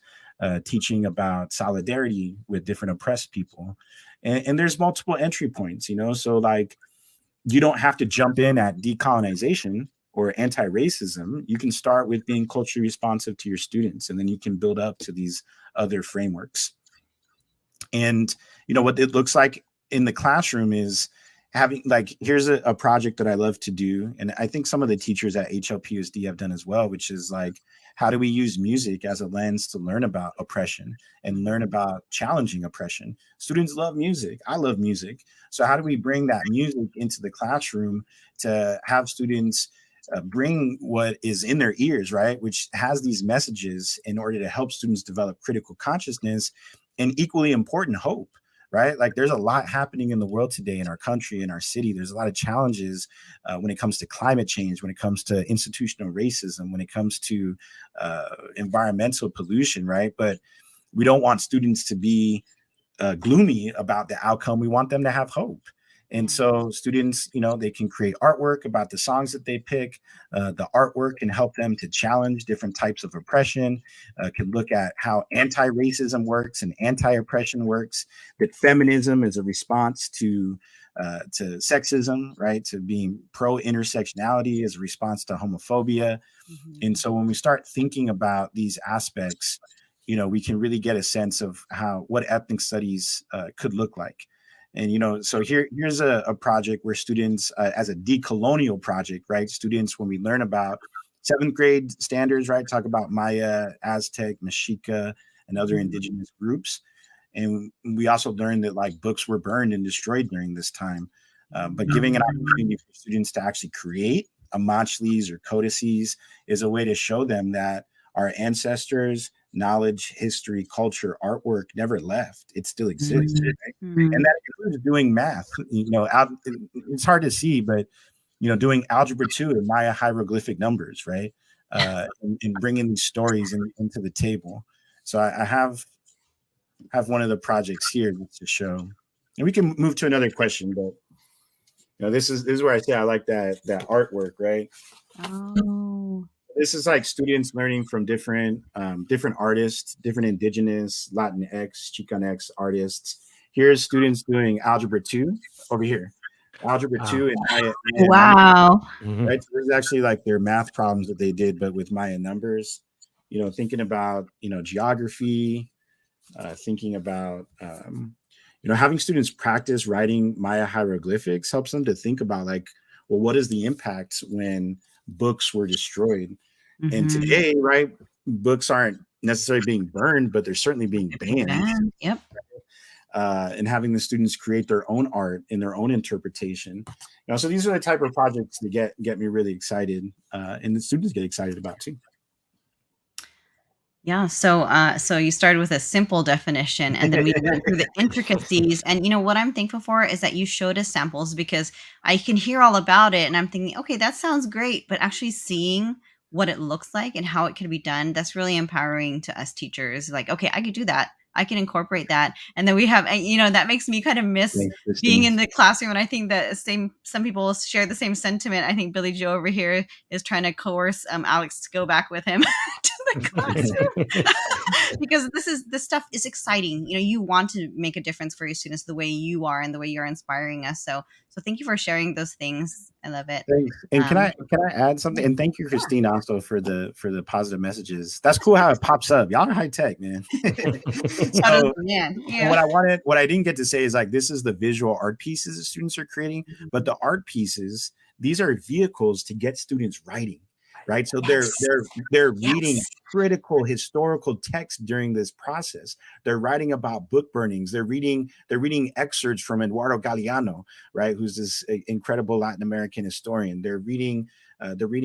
teaching about solidarity with different oppressed people. And there's multiple entry points, so like you don't have to jump in at decolonization or anti-racism. You can start with being culturally responsive to your students, and then you can build up to these other frameworks. And what it looks like in the classroom is having, like, here's a project that I love to do, and I think some of the teachers at HLPUSD have done as well, which is like, how do we use music as a lens to learn about oppression and learn about challenging oppression? Students love music. I love music. So how do we bring that music into the classroom to have students bring what is in their ears, right? Which has these messages, in order to help students develop critical consciousness and, equally important, hope, right? Like there's a lot happening in the world today, in our country, in our city. There's a lot of challenges when it comes to climate change, when it comes to institutional racism, when it comes to environmental pollution, right? But we don't want students to be gloomy about the outcome. We want them to have hope. And so students, they can create artwork about the songs that they pick. The artwork can help them to challenge different types of oppression, can look at how anti-racism works and anti-oppression works, that feminism is a response to sexism, right? To being pro-intersectionality is a response to homophobia. And so when we start thinking about these aspects, we can really get a sense of what ethnic studies could look like. And, so here's a project where students, as a decolonial project, right? Students, when we learn about 7th grade standards, right? Talk about Maya, Aztec, Mexica, and other indigenous groups. And we also learned that like books were burned and destroyed during this time. But giving an opportunity for students to actually create a Amachlis or codices is a way to show them that our ancestors' knowledge, history, culture, artwork never left. It still exists. Right? And that includes doing math. It's hard to see, but doing algebra 2 and Maya hieroglyphic numbers, right? And bringing these stories into the table. So I have one of the projects here just to show, and we can move to another question. But this is where I say I like that artwork, right? Oh. This is like students learning from different artists, different indigenous, Latinx, Chicanx artists. Here's students doing algebra 2 over here. Algebra 2 and Maya. Wow. Right. So this is actually like their math problems that they did, but with Maya numbers. Thinking about geography, thinking about having students practice writing Maya hieroglyphics helps them to think about like, well, what is the impact when books were destroyed? And today, right, books aren't necessarily being burned, but they're certainly being banned. Yep. And having the students create their own art in their own interpretation. So these are the type of projects that get me really excited, and the students get excited about too. Yeah. So you started with a simple definition, and then we went through the intricacies. And what I'm thankful for is that you showed us samples, because I can hear all about it, and I'm thinking, okay, that sounds great, but actually seeing what it looks like and how it can be done, that's really empowering to us teachers. Like, okay, I could do that. I can incorporate that. And then we have, that makes me kind of miss being in the classroom. And I think that some people stuff the same sentiment. I think Billy Joe over here is trying to coerce Alex to go back with him to the classroom because this stuff is exciting. You want to make a difference for your students the way you are and the way you're inspiring us. So thank you for sharing those things. I love it. Thanks. And can I add something? And thank you, Christine, also for the positive messages. That's cool how it pops up. Y'all are high tech, man. So what I didn't get to say is like, this is the visual art pieces that students are creating, but the art pieces, these are vehicles to get students writing. Right. So they're reading critical historical text during this process. They're writing about book burnings. They're reading excerpts from Eduardo Galeano, right, who's this incredible Latin American historian. They're reading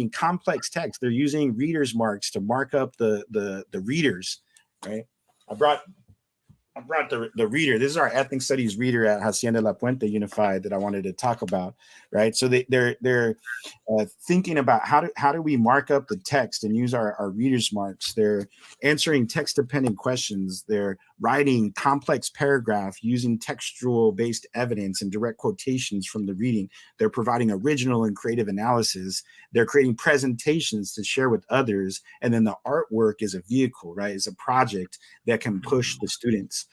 complex text. They're using readers' marks to mark up the readers. Right. I brought the reader. This is our ethnic studies reader at Hacienda La Puente Unified that I wanted to talk about, right? So they're thinking about how do we mark up the text and use our readers' marks. They're answering text-dependent questions. They're writing complex paragraph using textual-based evidence and direct quotations from the reading. They're providing original and creative analysis. They're creating presentations to share with others. And then the artwork is a vehicle, right? It's a project that can push the students.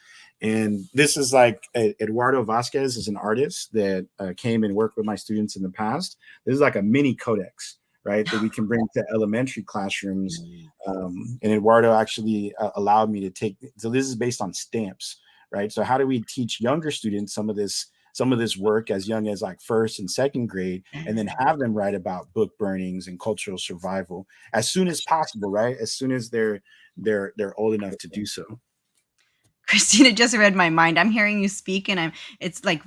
And this is like Eduardo Vasquez is an artist that came and worked with my students in the past. This is like a mini codex, right, that we can bring to elementary classrooms. And Eduardo actually allowed me to take. So this is based on stamps, right? So how do we teach younger students some of this work as young as like 1st and 2nd grade, and then have them write about book burnings and cultural survival as soon as possible, right? As soon as they're old enough to do so. Christina just read my mind. I'm hearing you speak, and it's like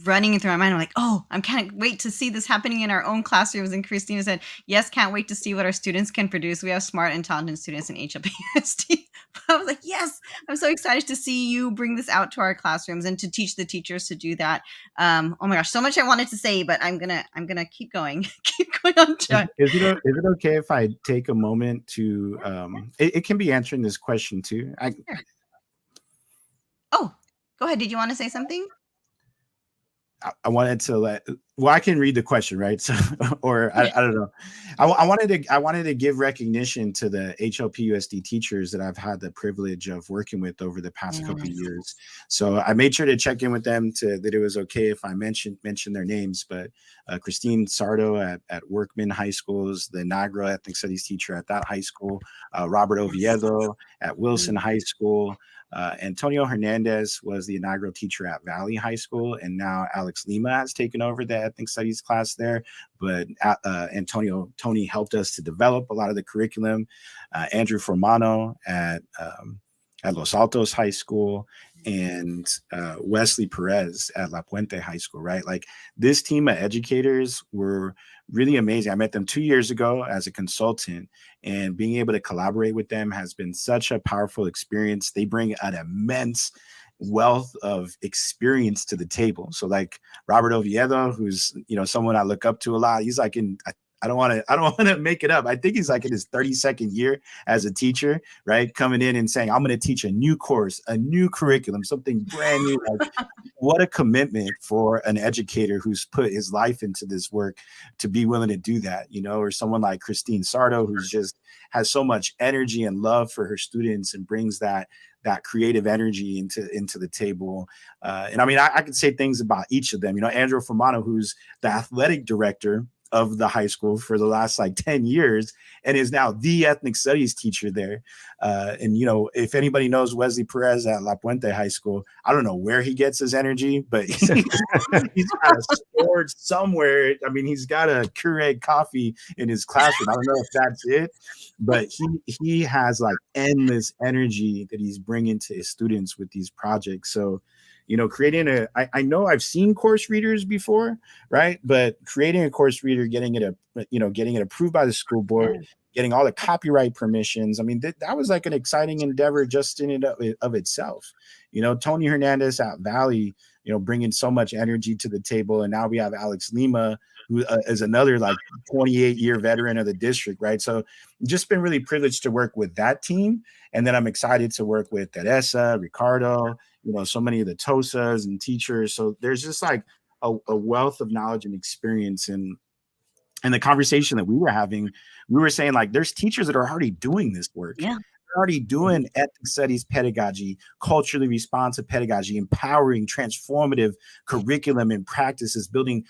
running through my mind. I'm like, oh, I can't wait to see this happening in our own classrooms. And Christina said, yes, can't wait to see what our students can produce. We have smart and talented students in HLPUSD. I was like, yes, I'm so excited to see you bring this out to our classrooms and to teach the teachers to do that. Oh my gosh, so much I wanted to say, but I'm gonna keep going. Keep going on, John. Is it okay if I take a moment to it can be answering this question too? Sure. Oh, go ahead. Did you want to say something? I wanted to I can read the question, right? So, or I don't know. I wanted to give recognition to the HLPUSD teachers that I've had the privilege of working with over the past couple of years. So I made sure to check in with them that it was okay if I mention their names. But Christine Sardo at Workman High School is the inaugural ethnic studies teacher at that high school. Robert Oviedo at Wilson High School. Antonio Hernandez was the inaugural teacher at Valley High School, and now Alex Lima has taken over the ethnic studies class there. But Tony helped us to develop a lot of the curriculum. Andrew Formano at Los Altos High School, and Wesley Perez at La Puente High School, right? Like, this team of educators were really amazing. I met them 2 years ago as a consultant, and being able to collaborate with them has been such a powerful experience. They bring an immense wealth of experience to the table. So like Robert Oviedo, who's, someone I look up to a lot, he's like I don't want to make it up. I think he's like in his 32nd year as a teacher, right? Coming in and saying, I'm going to teach a new course, a new curriculum, something brand new. Like, what a commitment for an educator who's put his life into this work to be willing to do that, or someone like Christine Sardo, who's just has so much energy and love for her students and brings that creative energy into the table. And I mean, I could say things about each of them. Andrew Formano, who's the athletic director of the high school for the last 10 years and is now the ethnic studies teacher there. And if anybody knows Wesley Perez at La Puente High School, I don't know where he gets his energy, but he's got it stored somewhere. I mean, he's got a Keurig coffee in his classroom. I don't know if that's it, but he has endless energy that he's bringing to his students with these projects. So creating I know I've seen course readers before, right? But creating a course reader, getting it approved by the school board, getting all the copyright permissions. I mean, that was an exciting endeavor just in and of itself. Tony Hernandez at Valley, bringing so much energy to the table. And now we have Alex Lima, who is another 28-year veteran of the district, right? So just been really privileged to work with that team. And then I'm excited to work with Teresa, Ricardo, so many of the TOSAs and teachers. So there's just a wealth of knowledge and experience. And the conversation that we were having, we were saying there's teachers that are already doing this work. Yeah. They're already doing ethnic studies pedagogy, culturally responsive pedagogy, empowering transformative curriculum and practices, building,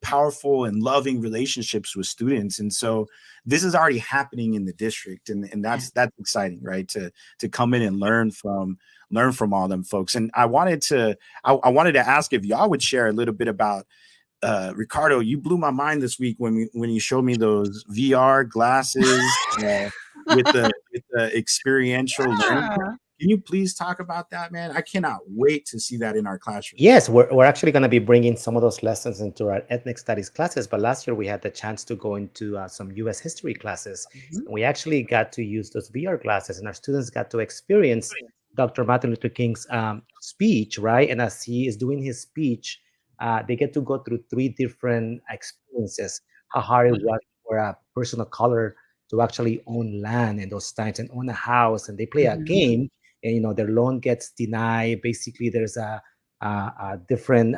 powerful and loving relationships with students. And so this is already happening in the district. And that's exciting, right? To come in and learn from all them folks. And I wanted to ask if y'all would share a little bit about Ricardo. You blew my mind this week when you showed me those VR glasses with the experiential learning. Can you please talk about that, man? I cannot wait to see that in our classroom. Yes, we're actually going to be bringing some of those lessons into our ethnic studies classes. But last year we had the chance to go into some U.S. history classes. And we actually got to use those VR glasses, and our students got to experience Dr. Martin Luther King's speech, right? And as he is doing his speech, they get to go through 3 different experiences: how hard it was for a person of color to actually own land in those times and own a house, and they play a game, and their loan gets denied. Basically, there's a different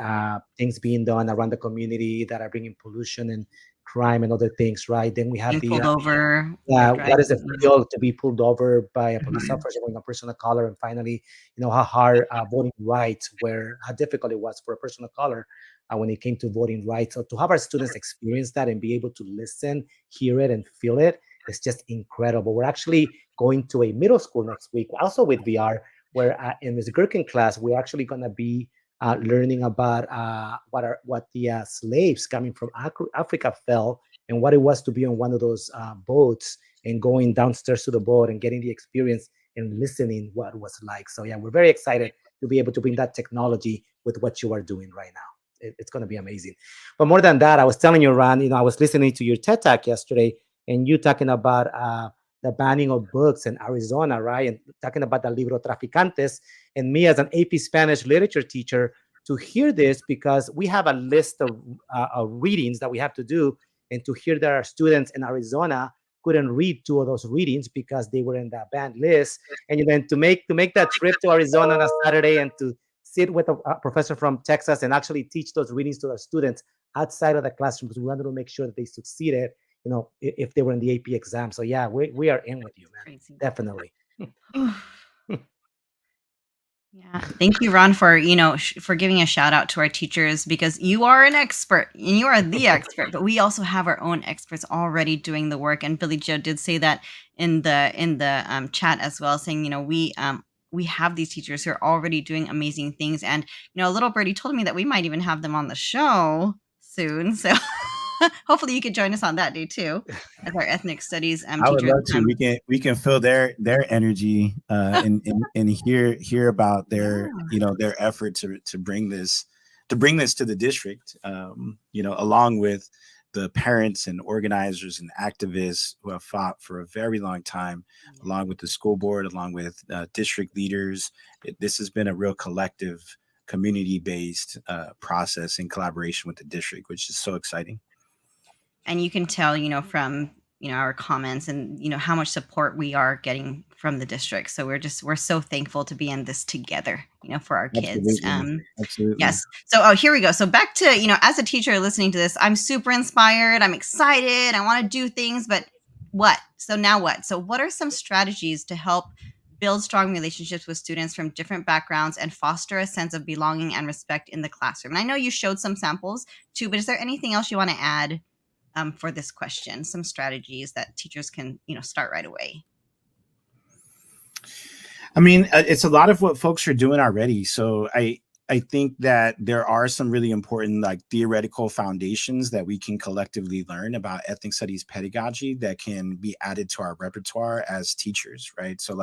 things being done around the community that are bringing pollution and crime and other things, right? Then we have pulled over. What does it feel to be pulled over by a police officer when a person of color? And finally, how hard voting rights were, how difficult it was for a person of color when it came to voting rights. So to have our students experience that and be able to listen, hear it, and feel it is just incredible. We're actually going to a middle school next week, also with VR, where in Ms. Gherkin class, we're actually going to be learning about what the slaves coming from Africa felt, and what it was to be on one of those boats and going downstairs to the boat and getting the experience and listening what it was like. So yeah, we're very excited to be able to bring that technology with what you are doing right now. It's going to be amazing. But more than that, I was telling you, Ron, I was listening to your TED Talk yesterday, and you talking about the banning of books in Arizona, right? And talking about the libro traficantes. And me as an AP Spanish literature teacher to hear this, because we have a list of readings that we have to do, and to hear that our students in Arizona couldn't read 2 of those readings because they were in the banned list. And then to make that trip to Arizona on a Saturday and to sit with a professor from Texas and actually teach those readings to our students outside of the classroom, because we wanted to make sure that they succeeded, if they were in the AP exam. So yeah, we are in with you, man. Crazy. Definitely. Yeah. Thank you, Ron, for, for giving a shout out to our teachers, because you are an expert and you are the expert, but we also have our own experts already doing the work. And Billy Joe did say that in the chat as well, saying, we have these teachers who are already doing amazing things. And, little birdie told me that we might even have them on the show soon. So hopefully you could join us on that day too, as our ethnic studies I would teachers. love to. We can feel their energy and hear about their their effort to bring this to the district. Along with the parents and organizers and activists who have fought for a very long time, along with the school board, along with district leaders. This has been a real collective, community-based process in collaboration with the district, which is so exciting. And you can tell, from, our comments and, how much support we are getting from the district. So we're so thankful to be in this together, for our kids. Absolutely. Yes. So, here we go. So back to, as a teacher listening to this, I'm super inspired. I'm excited. I want to do things, but what? So now what? So what are some strategies to help build strong relationships with students from different backgrounds and foster a sense of belonging and respect in the classroom? And I know you showed some samples too, but is there anything else you want to add for this question? Some strategies that teachers can, start right away. I mean, it's a lot of what folks are doing already. So I think that there are some really important theoretical foundations that we can collectively learn about ethnic studies pedagogy that can be added to our repertoire as teachers, right? So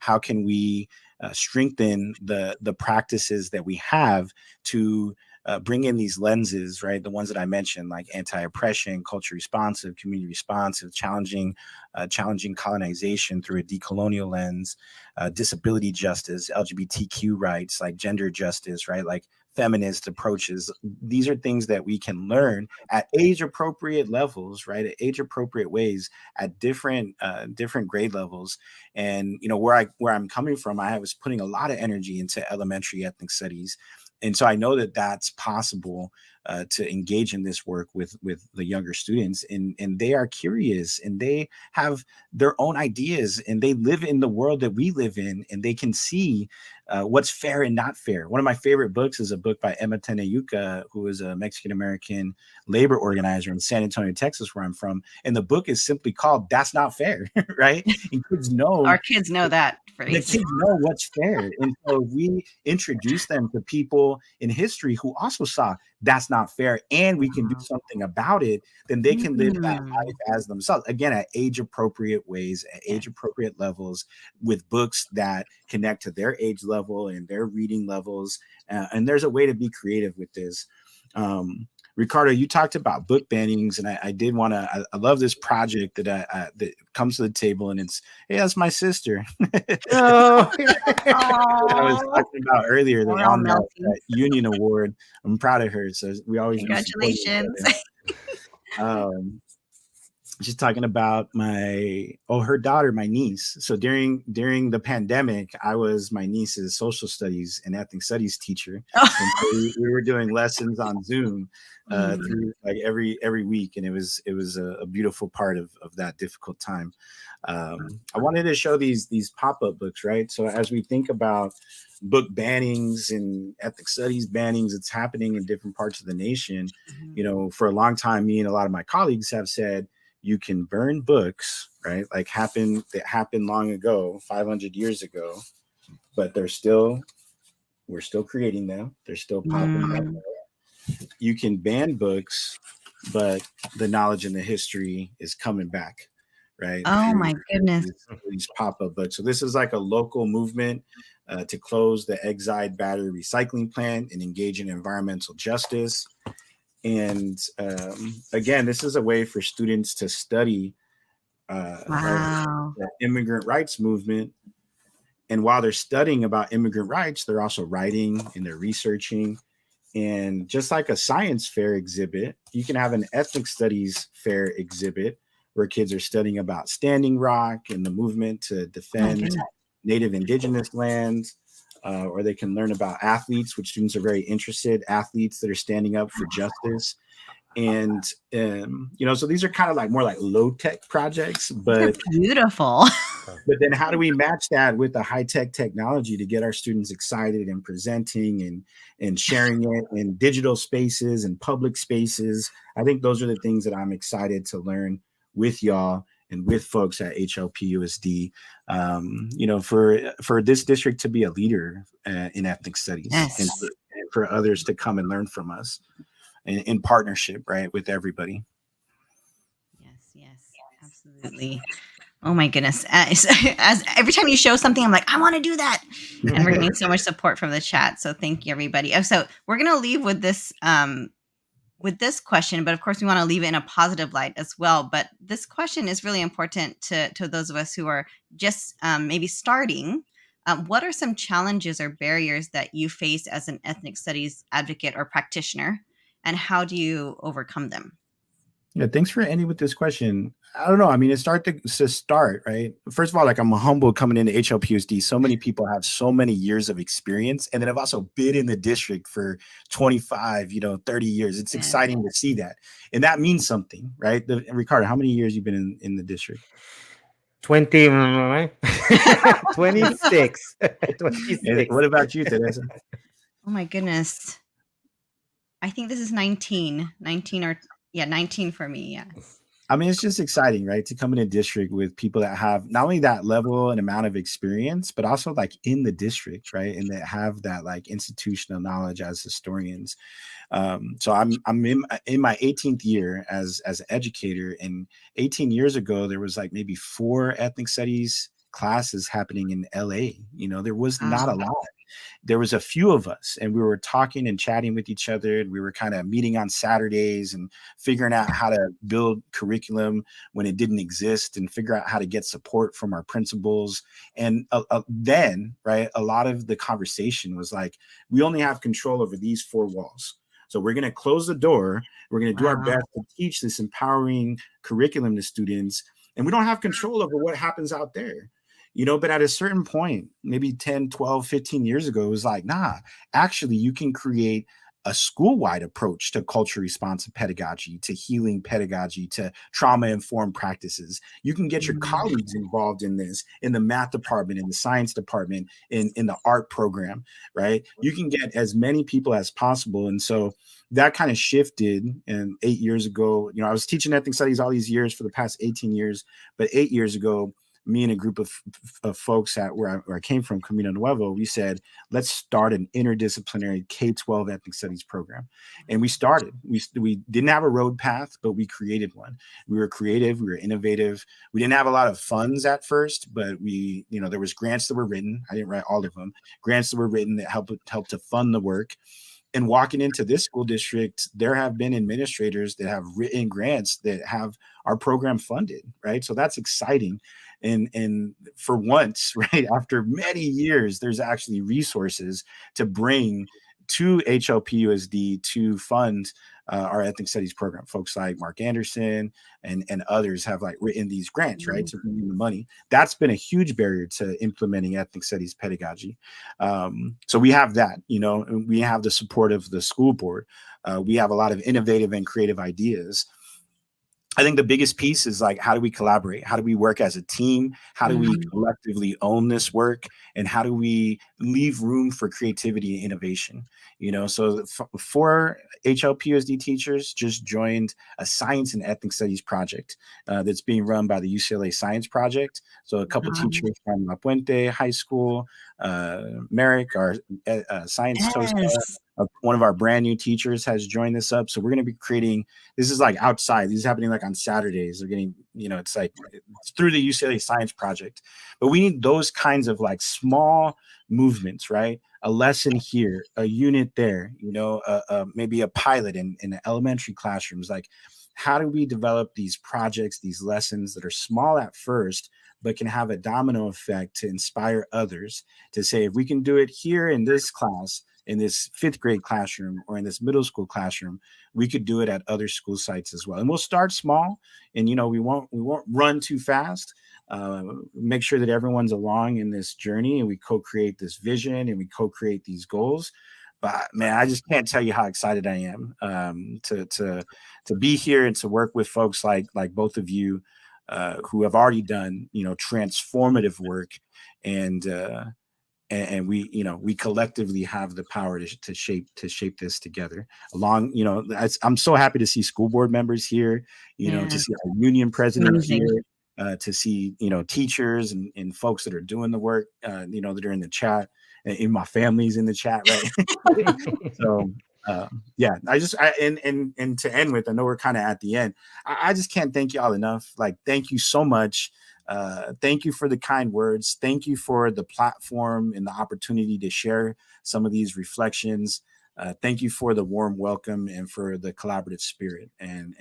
how can we strengthen the practices that we have to bring in these lenses, right? The ones that I mentioned, like anti-oppression, culture responsive, community responsive, challenging colonization through a decolonial lens, disability justice, LGBTQ rights, like gender justice, right? Like feminist approaches. These are things that we can learn at age appropriate levels, right? At age appropriate ways at different grade levels. And where I'm coming from, I was putting a lot of energy into elementary ethnic studies. And so I know that that's possible to engage in this work with the younger students, and they are curious and they have their own ideas and they live in the world that we live in, and they can see what's fair and not fair. One of my favorite books is a book by Emma Tenayuca, who is a Mexican-American labor organizer in San Antonio, Texas, where I'm from. And the book is simply called "That's Not Fair," right? And kids know. Our kids know that phrase. The kids know what's fair. And so we introduce them to people in history who also saw that's not fair, and we can do something about it, then they can live that life as themselves. Again, at age appropriate ways, at age appropriate levels, with books that connect to their age level and their reading levels. And there's a way to be creative with this. Ricardo, you talked about book bannings, and I did want to. I love this project that comes to the table, and it's that's my sister. Oh. I was talking about earlier, the Walnut Union Award. I'm proud of her, so we always congratulations. She's talking about her daughter, my niece. So during the pandemic, I was my niece's social studies and ethnic studies teacher. And so we were doing lessons on Zoom through every week, and it was a beautiful part of that difficult time. I wanted to show these pop-up books, right? So as we think about book bannings and ethnic studies bannings, it's happening in different parts of the nation. For a long time, me and a lot of my colleagues have said, you can burn books, right? That happened long ago, 500 years ago, but we're still creating them. They're still popping up. You can ban books, but the knowledge and the history is coming back, right? Oh my goodness. These pop-up books. So this is like a local movement to close the Exide battery recycling plant and engage in environmental justice. And again, this is a way for students to study the immigrant rights movement. And while they're studying about immigrant rights, they're also writing and they're researching. And just like a science fair exhibit, you can have an ethnic studies fair exhibit where kids are studying about Standing Rock and the movement to defend Native Indigenous lands. or they can learn about athletes, which students are very interested, athletes that are standing up for justice. And, so these are kind of like more like low tech projects, but beautiful. But then how do we match that with the high tech technology to get our students excited and presenting and sharing it in digital spaces and public spaces? I think those are the things that I'm excited to learn with y'all and with folks at HLPUSD, for this district to be a leader in ethnic studies, and for others to come and learn from us in partnership, right, with everybody. Yes, absolutely. Oh my goodness. As every time you show something, I'm like, I want to do that. And we're getting so much support from the chat. So thank you, everybody. So we're going to leave with this question, but of course we want to leave it in a positive light as well. But this question is really important to those of us who are just maybe starting. What are some challenges or barriers that you face as an ethnic studies advocate or practitioner, and how do you overcome them? Yeah, thanks for ending with this question. I don't know. I mean, it's to start, right? First of all, like, I'm humble coming into HLPUSD. So many people have so many years of experience, and then I've also been in the district for 25, 30 years. It's exciting to see that. And that means something, right? Ricardo, how many years you've been in the district? 26. 26. What about you, Teresa? Oh my goodness. I think this is 19 for me. Yes. I mean, it's just exciting, right? To come in a district with people that have not only that level and amount of experience, but also like in the district, right? And that have that like institutional knowledge as historians. So I'm in my 18th year as an educator, and 18 years ago, there was like maybe 4 ethnic studies classes happening in LA. There was not a lot. There was a few of us, and we were talking and chatting with each other, and we were kind of meeting on Saturdays and figuring out how to build curriculum when it didn't exist, and figure out how to get support from our principals. And then, right, a lot of the conversation was like, we only have control over these 4 walls. So we're going to close the door. We're going to do our best to teach this empowering curriculum to students, and we don't have control over what happens out there. But at a certain point, maybe 10, 12, 15 years ago, it was like, nah, actually, you can create a school-wide approach to culture responsive pedagogy, to healing pedagogy, to trauma-informed practices. You can get your colleagues involved in this, in the math department, in the science department, in the art program, right? You can get as many people as possible. And so that kind of shifted. And 8 years ago, I was teaching ethnic studies all these years for the past 18 years, but 8 years ago, me and a group of folks at where I came from, Camino Nuevo, we said, let's start an interdisciplinary K-12 ethnic studies program. And we started. We didn't have a road path, but we created one. We were creative. We were innovative. We didn't have a lot of funds at first, but there was grants that were written. I didn't write all of them. Grants that were written that helped to fund the work. And walking into this school district, there have been administrators that have written grants that have our program funded, right? So that's exciting. And for once, right, after many years, there's actually resources to bring to HLPUSD to fund our ethnic studies program. Folks like Mark Anderson and others have like written these grants, right, to bring in the money. That's been a huge barrier to implementing ethnic studies pedagogy. So we have that, and we have the support of the school board. We have a lot of innovative and creative ideas. I think the biggest piece is like, how do we collaborate? How do we work as a team? How do we collectively own this work? And how do we leave room for creativity and innovation? So 4 HLPUSD teachers just joined a science and ethnic studies project that's being run by the UCLA Science Project. So a couple teachers from La Puente High School, Merrick, our science TOSA, one of our brand new teachers has joined this up. So we're going to be creating, this is like outside. This is happening like on Saturdays. They're getting, it's through the UCLA Science Project. But we need those kinds of like small movements, right? A lesson here, a unit there, maybe a pilot in the elementary classrooms. Like, how do we develop these projects, these lessons that are small at first, but can have a domino effect to inspire others to say, if we can do it here in this class, in this 5th grade classroom or in this middle school classroom, we could do it at other school sites as well. And we'll start small, and we won't run too fast. Make sure that everyone's along in this journey, and we co-create this vision, and we co-create these goals. But man, I just can't tell you how excited I am to be here and to work with folks like both of you who have already done transformative work, and we collectively have the power to shape this together. I'm so happy to see school board members here, to see our union president here, to see teachers and folks that are doing the work, that are in the chat, and my family's in the chat, right? So yeah, and to end with, I know we're kind of at the end. I just can't thank y'all enough. Like, thank you so much. Thank you for the kind words. Thank you for the platform and the opportunity to share some of these reflections. Thank you for the warm welcome and for the collaborative spirit. And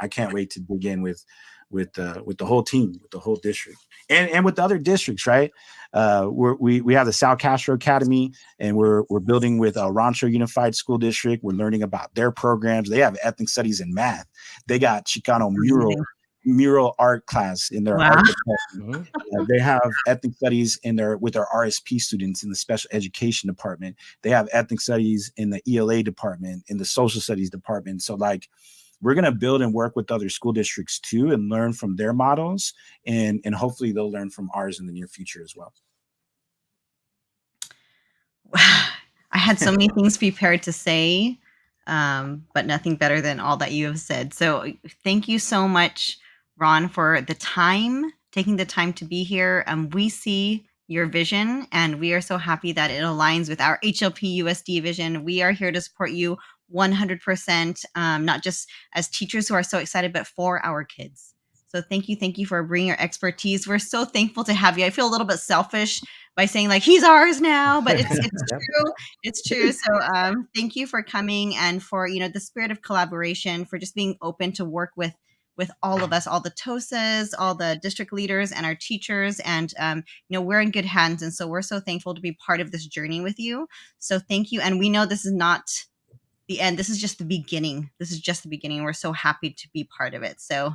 I can't wait to begin with the whole team, with the whole district, and with the other districts, right? We have the Sal Castro Academy, and we're building with Rancho Unified School District. We're learning about their programs. They have ethnic studies and math. They got Chicano mural art class in their art department. They have ethnic studies with their RSP students in the special education department. They have ethnic studies in the ELA department, in the social studies department. So we're going to build and work with other school districts too, and learn from their models, and hopefully they'll learn from ours in the near future as well. I had so many things prepared to say, but nothing better than all that you have said. So thank you so much, Ron, for taking the time to be here. We see your vision, and we are so happy that it aligns with our HLPUSD vision. We are here to support you 100%, not just as teachers who are so excited, but for our kids. So thank you for bringing your expertise. We're so thankful to have you. I feel a little bit selfish by saying he's ours now, but it's true. It's true. So thank you for coming, and for the spirit of collaboration, for just being open to work with all of us, all the TOSAs, all the district leaders, and our teachers. And we're in good hands, and so we're so thankful to be part of this journey with you. So thank you. And we know this is not the end. This is just the beginning. We're so happy to be part of it. So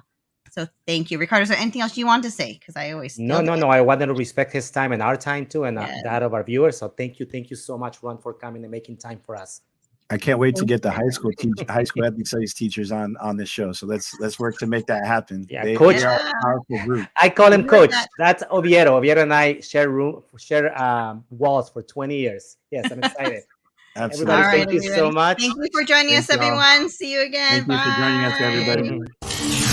thank you. Ricardo, is there anything else you want to say? Because I always No. I wanted to respect his time and our time too, and that of our viewers. So thank you so much, Ron, for coming and making time for us. I can't wait to get the high school ethnic studies teachers on this show. So let's work to make that happen. Yeah, Coach. They are a powerful group. I call him Coach. That's Oviedo. Oviedo and I share walls for 20 years. Yes, I'm excited. Absolutely. Everybody, thank you so much. Thank you for joining us, everyone. See you again. Thank you for joining us, everybody.